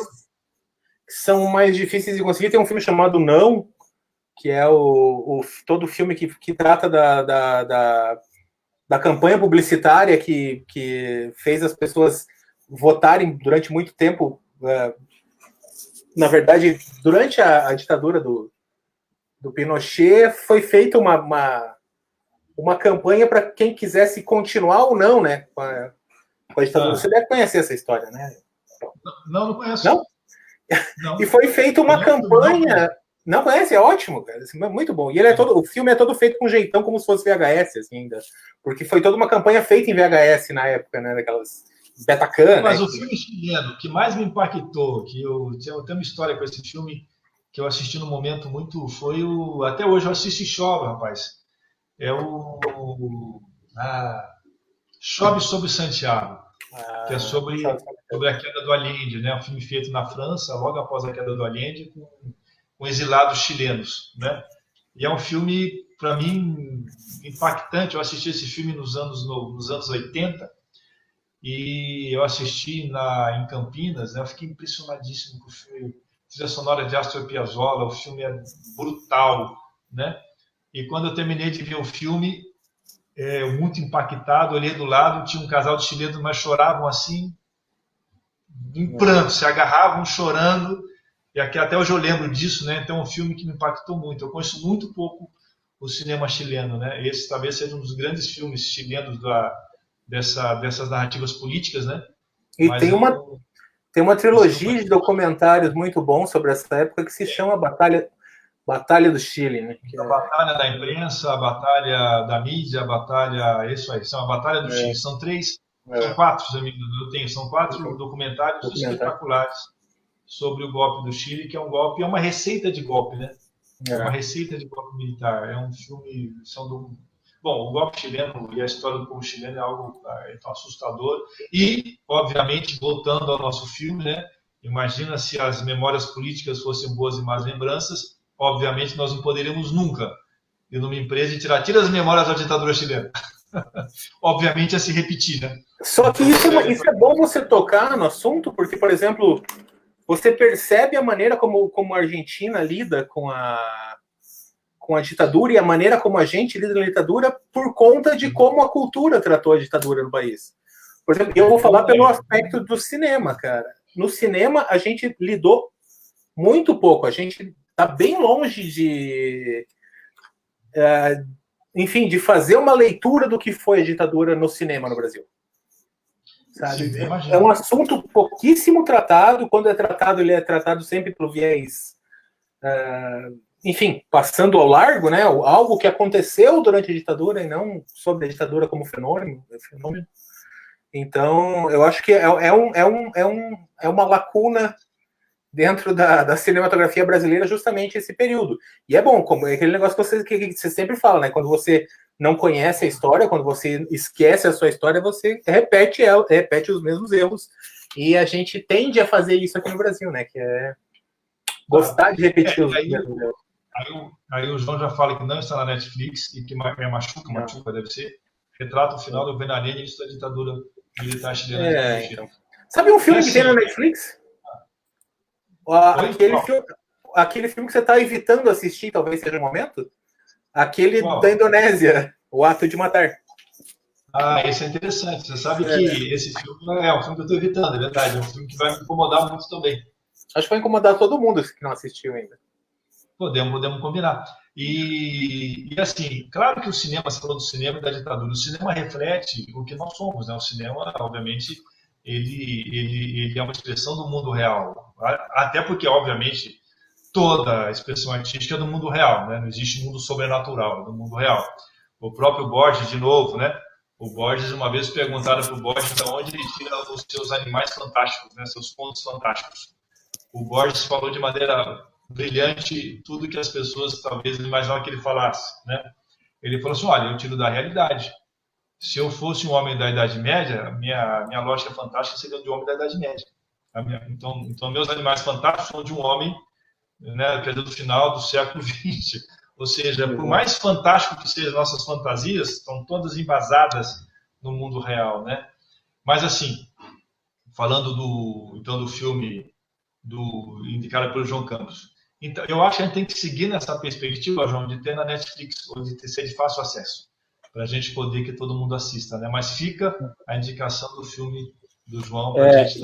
são mais difíceis de conseguir. Tem um filme chamado Não, que é todo filme que trata da campanha publicitária que fez as pessoas votarem durante muito tempo. Na verdade, durante a ditadura do Pinochet, foi feita uma campanha para quem quisesse continuar ou não, né, com a ditadura. Você deve conhecer essa história, né? Não conheço. Não? Não. E foi feita uma campanha. Não conhece? É ótimo, cara. É muito bom. E o filme é todo feito com jeitão, como se fosse VHS, assim, ainda. Porque foi toda uma campanha feita em VHS na época, né? Daquelas Betacam. Mas né? O filme chileno que mais me impactou, que eu tenho uma história com esse filme que eu assisti no momento muito, foi até hoje eu assisto e choro, rapaz. É Chove sobre Santiago, que é sobre a queda do Allende, né? Um filme feito na França, logo após a queda do Allende, com exilados chilenos, né? E é um filme, para mim, impactante. Eu assisti esse filme nos anos 80 e eu assisti em Campinas, né? Eu fiquei impressionadíssimo com o filme. Trilha sonora de Astor Piazzolla, o filme é brutal, né? E quando eu terminei de ver o filme, muito impactado, olhei do lado, tinha um casal de chilenos, mas choravam assim, em pranto, se agarravam chorando, e aqui até hoje eu lembro disso, né? Então é um filme que me impactou muito. Eu conheço muito pouco o cinema chileno, né? Esse talvez seja um dos grandes filmes chilenos dessas narrativas políticas, né? E tem uma trilogia de documentários muito bons sobre essa época que se chama Batalha do Chile, né? A batalha da imprensa, a batalha da mídia, a batalha... Isso aí, são a Batalha do Chile. São 3, são 4, se eu me engano. São 4 documentários espetaculares sobre o golpe do Chile, que é um golpe, é uma receita de golpe, né? É uma receita de golpe militar. É um filme... Bom, o golpe chileno e a história do povo chileno é algo assustador. E, obviamente, voltando ao nosso filme, né? Imagina se as memórias políticas fossem boas e más lembranças. Obviamente, nós não poderíamos nunca ir numa empresa e tira as memórias da ditadura chilena. Obviamente, ia se repetir, né? Só que isso é bom você tocar no assunto, porque, por exemplo, você percebe a maneira como a Argentina lida com a ditadura e a maneira como a gente lida na ditadura por conta de como a cultura tratou a ditadura no país. Por exemplo, eu vou falar pelo aspecto do cinema, cara. No cinema, a gente lidou muito pouco. A gente está bem longe de fazer uma leitura do que foi a ditadura no cinema no Brasil. Sabe? Sim, é um assunto pouquíssimo tratado. Quando é tratado, ele é tratado sempre pelo viés... enfim, passando ao largo, né? Algo que aconteceu durante a ditadura e não sobre a ditadura como fenômeno. Então, eu acho que é uma lacuna dentro da cinematografia brasileira justamente esse período. E é bom, como é aquele negócio que você sempre fala, né? Quando você não conhece a história, quando você esquece a sua história, você repete os mesmos erros. E a gente tende a fazer isso aqui no Brasil, né? Que é gostar de repetir os mesmos erros. Aí o João já fala que não está na Netflix e que machuca, deve ser. Retrato final do Governo Allende da ditadura militar chilena. Então. Sabe um filme que tem na Netflix? Aquele filme que você está evitando assistir, talvez seja o momento? Aquele da Indonésia, O Ato de Matar. Esse é interessante. Você sabe que esse filme é um filme que eu estou evitando, é verdade. É um filme que vai me incomodar muito também. Acho que vai incomodar todo mundo que não assistiu ainda. Podemos combinar. E assim, claro que o cinema, você falou do cinema e da ditadura, o cinema reflete o que nós somos, né? O cinema, obviamente, ele é uma expressão do mundo real. Até porque, obviamente, toda a expressão artística é do mundo real, né? Não existe mundo sobrenatural, é do mundo real. O próprio Borges, de novo, né? O Borges, uma vez perguntaram para o Borges de onde ele tira os seus animais fantásticos, né? Seus contos fantásticos. O Borges falou de maneira brilhante tudo que as pessoas talvez imaginavam que ele falasse, né? Ele falou assim, olha, eu tiro da realidade. Se eu fosse um homem da Idade Média, minha lógica fantástica seria de um homem da Idade Média. Então meus animais fantásticos são de um homem, né, quer dizer, do final do século XX. Ou seja, por mais fantástico que sejam nossas fantasias, estão todas embasadas no mundo real, né? Mas assim, falando do filme indicada pelo João Campos. Então, eu acho que a gente tem que seguir nessa perspectiva, João, de ter na Netflix, ou de ser de fácil acesso, para a gente poder que todo mundo assista, né? Mas fica a indicação do filme do João.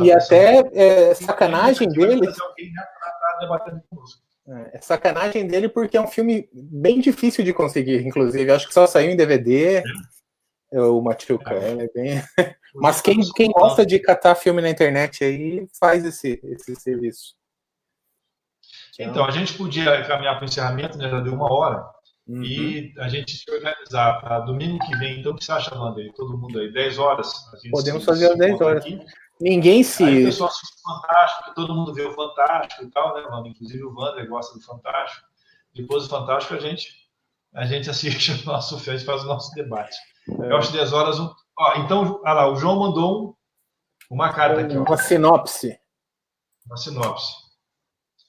E até sacanagem dele. É sacanagem dele porque é um filme bem difícil de conseguir, inclusive. Acho que só saiu em DVD. O Machuca. Bem... Mas quem gosta de catar filme na internet aí faz esse serviço. Então, a gente podia caminhar para o encerramento, né? Já deu 1 hora. Uhum. E a gente se organizar para domingo que vem. Então, o que você acha, Wander? Todo mundo aí, 10 horas. Podemos fazer às 10 horas. Aqui. Ninguém se. Aí o pessoal assiste o Fantástico, todo mundo vê o Fantástico e tal, né, Wander? Inclusive o Wander gosta do Fantástico. Depois do Fantástico, a gente assiste o nosso filme, a gente faz o nosso debate. Eu acho 10 horas. Então, olha lá, o João mandou uma carta aqui. Uma sinopse. Uma sinopse.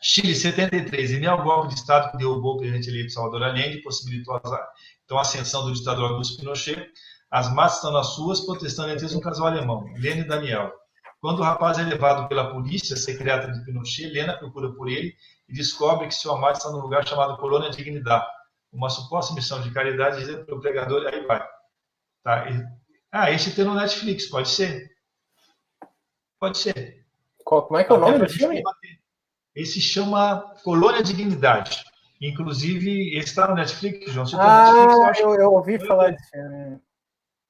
Chile, 73. Em meio ao golpe de Estado que derrubou o presidente eleito Salvador Allende e possibilitou a ascensão do ditador Augusto Pinochet, as massas estão nas ruas protestando entre eles um casal alemão, Lena e Daniel. Quando o rapaz é levado pela polícia secreta de Pinochet, Lena procura por ele e descobre que seu amado está num lugar chamado Colônia Dignidade, uma suposta missão de caridade, dizendo pelo pregador, aí vai. Tá? Esse tem no Netflix, pode ser? Pode ser. Como é que é o nome do filme? Esse chama Colônia Dignidade. Inclusive, esse está no Netflix, João. Netflix, eu ouvi falar disso.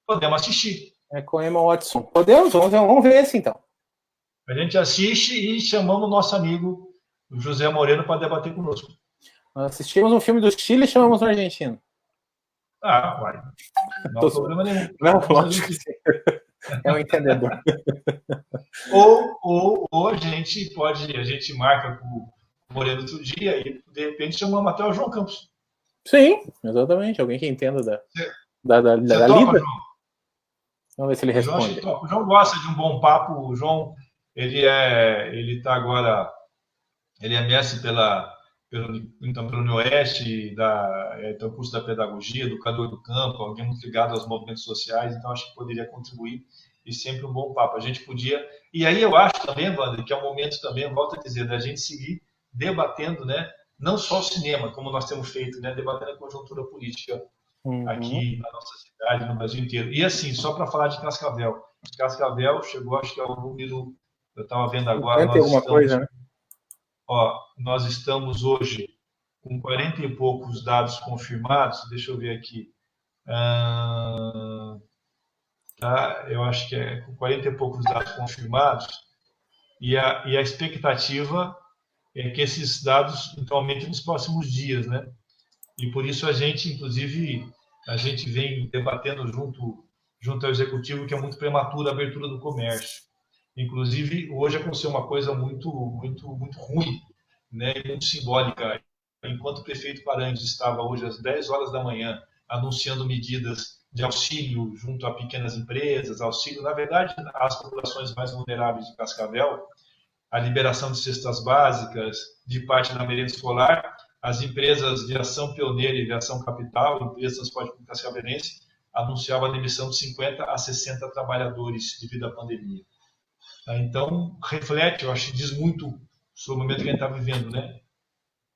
Podemos assistir. É com Emma Watson. Vamos ver esse então. A gente assiste e chamamos o nosso amigo o José Moreno para debater conosco. Nós assistimos um filme do Chile e chamamos um argentino. Vai. Não há problema nenhum. Não, lógico que sim. É um entendedor. Ou a gente marca com o Moreno outro dia e de repente chamamos até o João Campos. Sim, exatamente. Alguém que entenda da lida. João? Vamos ver se ele responde. O João gosta de um bom papo. O João, ele está agora, ele é mestre pelo Nioeste, tem o curso da pedagogia, educador do campo, alguém muito ligado aos movimentos sociais, então acho que poderia contribuir e sempre um bom papo. A gente podia. E aí eu acho também, Wander, que é um momento também, volto a dizer, da gente seguir debatendo, né? Não só o cinema, como nós temos feito, né? Debatendo a conjuntura política aqui na nossa cidade, no Brasil inteiro. E assim, só para falar de Cascavel. Cascavel chegou, acho que é o número, eu estava vendo agora. Nós estamos hoje com 40 e poucos dados confirmados. Deixa eu ver aqui. Tá? Eu acho que é com 40 e poucos dados confirmados. E a expectativa é que esses dados aumentem nos próximos dias, né? E por isso a gente, inclusive, vem debatendo junto ao executivo que é muito prematura a abertura do comércio. Inclusive, hoje aconteceu uma coisa muito, muito, muito ruim, né, e muito simbólica. Enquanto o prefeito Paranhos estava hoje às 10 horas da manhã anunciando medidas de auxílio junto a pequenas empresas, auxílio, na verdade, às populações mais vulneráveis de Cascavel, a liberação de cestas básicas, de parte da merenda escolar, as empresas de Ação Pioneira e de Ação Capital, empresas de transporte público cascavelense, anunciavam a demissão de 50 a 60 trabalhadores devido à pandemia. Então, reflete, eu acho que diz muito sobre o momento que a gente está vivendo, né?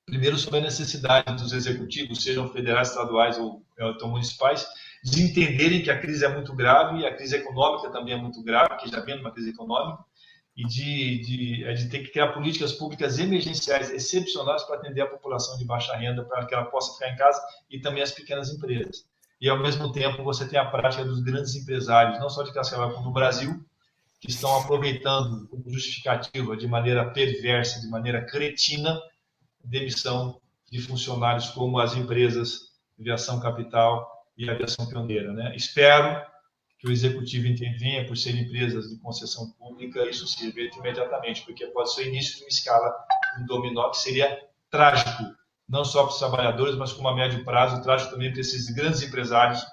Primeiro, sobre a necessidade dos executivos, sejam federais, estaduais ou municipais, de entenderem que a crise é muito grave e a crise econômica também é muito grave, que já vem uma crise econômica, e de ter que criar políticas públicas emergenciais, excepcionais, para atender a população de baixa renda, para que ela possa ficar em casa, e também as pequenas empresas. E, ao mesmo tempo, você tem a prática dos grandes empresários, não só de Cascavel, como do Brasil, que estão aproveitando como justificativa, de maneira perversa, de maneira cretina, demissão de funcionários como as empresas de Ação Capital e Aviação Pioneira, né? Espero que o executivo intervenha por serem empresas de concessão pública, isso se reverte imediatamente, porque pode ser o início de uma escala de dominó que seria trágico, não só para os trabalhadores, mas como a médio prazo, trágico também para esses grandes empresários,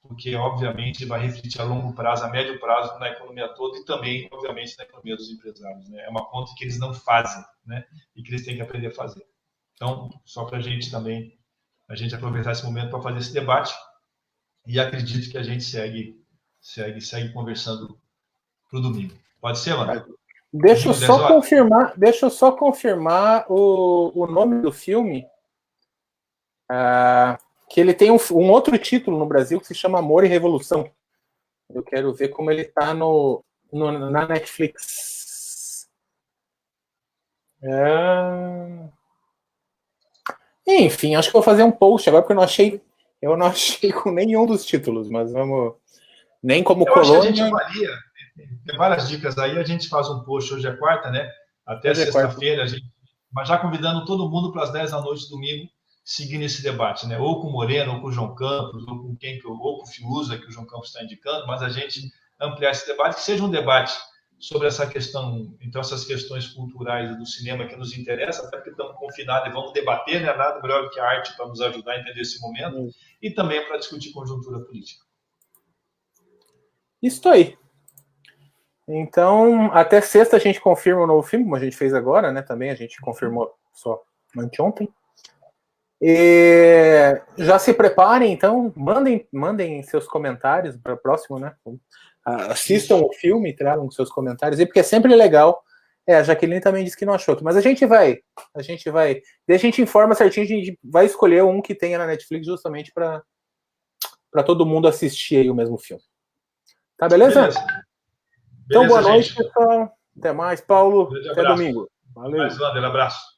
porque, obviamente, vai refletir a longo prazo, a médio prazo, na economia toda e também, obviamente, na economia dos empresários, né? É uma conta que eles não fazem, né? E que eles têm que aprender a fazer. Então, só para a gente também, aproveitar esse momento para fazer esse debate, e acredito que a gente segue conversando para o domingo. Pode ser, mano? Deixa eu só confirmar o nome do filme. Que ele tem um outro título no Brasil que se chama Amor e Revolução. Eu quero ver como ele está na Netflix. Enfim, acho que vou fazer um post agora, porque eu não achei com nenhum dos títulos, mas vamos... Nem como colônia. Acho que a gente avalia, tem várias dicas aí, a gente faz um post, hoje é quarta, né? Até sexta-feira, mas já convidando todo mundo para as 10 da noite, domingo, seguir esse debate, né? Ou com o Moreno, ou com o João Campos, ou com ou com o Fiuza, que o João Campos está indicando, mas a gente ampliar esse debate, que seja um debate sobre essa questão, então essas questões culturais do cinema que nos interessa, até porque estamos confinados e vamos debater, né? Nada melhor do que a arte para nos ajudar a entender esse momento, e também para discutir conjuntura política. Isso aí. Então, até sexta a gente confirma o novo filme, como a gente fez agora, né? Também a gente confirmou só anteontem. E já se preparem, então, mandem seus comentários para o próximo, né? Assistam o filme, tragam seus comentários, porque é sempre legal. A Jaqueline também disse que não achou, mas a gente vai, daí a gente informa certinho, a gente vai escolher um que tenha na Netflix justamente para todo mundo assistir aí o mesmo filme. Tá, beleza? Então, boa noite, pessoal. Até mais, Paulo. Até domingo. Valeu. Mais um abraço.